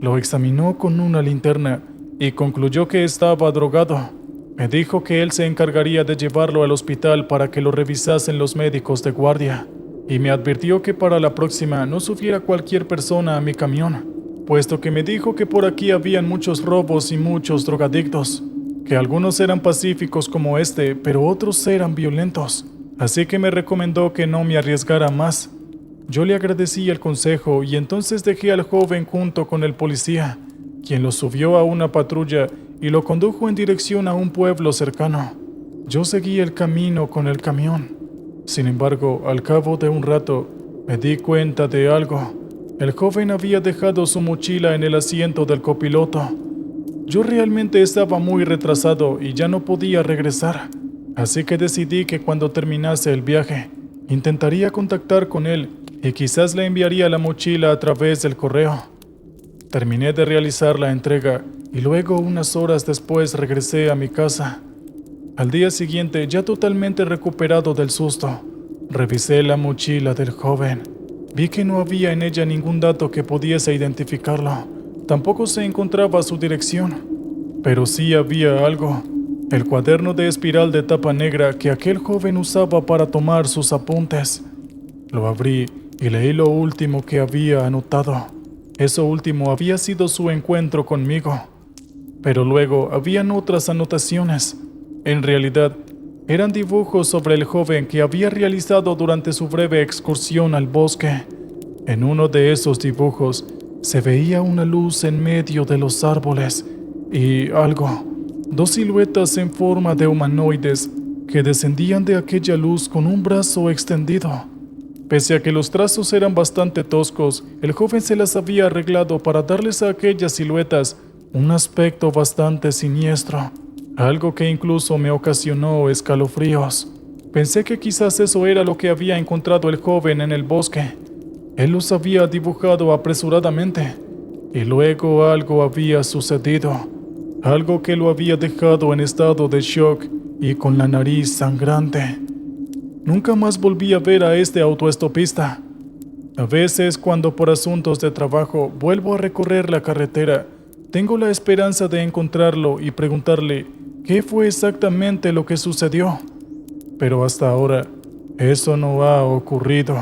[SPEAKER 1] lo examinó con una linterna y concluyó que estaba drogado. Me dijo que él se encargaría de llevarlo al hospital para que lo revisasen los médicos de guardia, y me advirtió que para la próxima no subiera cualquier persona a mi camión, puesto que me dijo que por aquí habían muchos robos y muchos drogadictos, que algunos eran pacíficos como este, pero otros eran violentos, así que me recomendó que no me arriesgara más. Yo le agradecí el consejo y entonces dejé al joven junto con el policía, quien lo subió a una patrulla y lo condujo en dirección a un pueblo cercano. Yo seguí el camino con el camión. Sin embargo, al cabo de un rato, me di cuenta de algo. El joven había dejado su mochila en el asiento del copiloto. Yo realmente estaba muy retrasado y ya no podía regresar, así que decidí que cuando terminase el viaje, intentaría contactar con él y quizás le enviaría la mochila a través del correo. Terminé de realizar la entrega y luego, unas horas después, regresé a mi casa. Al día siguiente, ya totalmente recuperado del susto, revisé la mochila del joven. Vi que no había en ella ningún dato que pudiese identificarlo. Tampoco se encontraba su dirección. Pero sí había algo: el cuaderno de espiral de tapa negra que aquel joven usaba para tomar sus apuntes. Lo abrí y leí lo último que había anotado. Eso último había sido su encuentro conmigo. Pero luego habían otras anotaciones. En realidad, eran dibujos sobre el joven que había realizado durante su breve excursión al bosque. En uno de esos dibujos se veía una luz en medio de los árboles y dos siluetas en forma de humanoides que descendían de aquella luz con un brazo extendido. Pese a que los trazos eran bastante toscos, el joven se las había arreglado para darles a aquellas siluetas un aspecto bastante siniestro, algo que incluso me ocasionó escalofríos. Pensé que quizás eso era lo que había encontrado el joven en el bosque. Él los había dibujado apresuradamente, y luego algo había sucedido, algo que lo había dejado en estado de shock y con la nariz sangrante. Nunca más volví a ver a este autoestopista. A veces, cuando por asuntos de trabajo vuelvo a recorrer la carretera, tengo la esperanza de encontrarlo y preguntarle qué fue exactamente lo que sucedió. Pero hasta ahora, eso no ha ocurrido.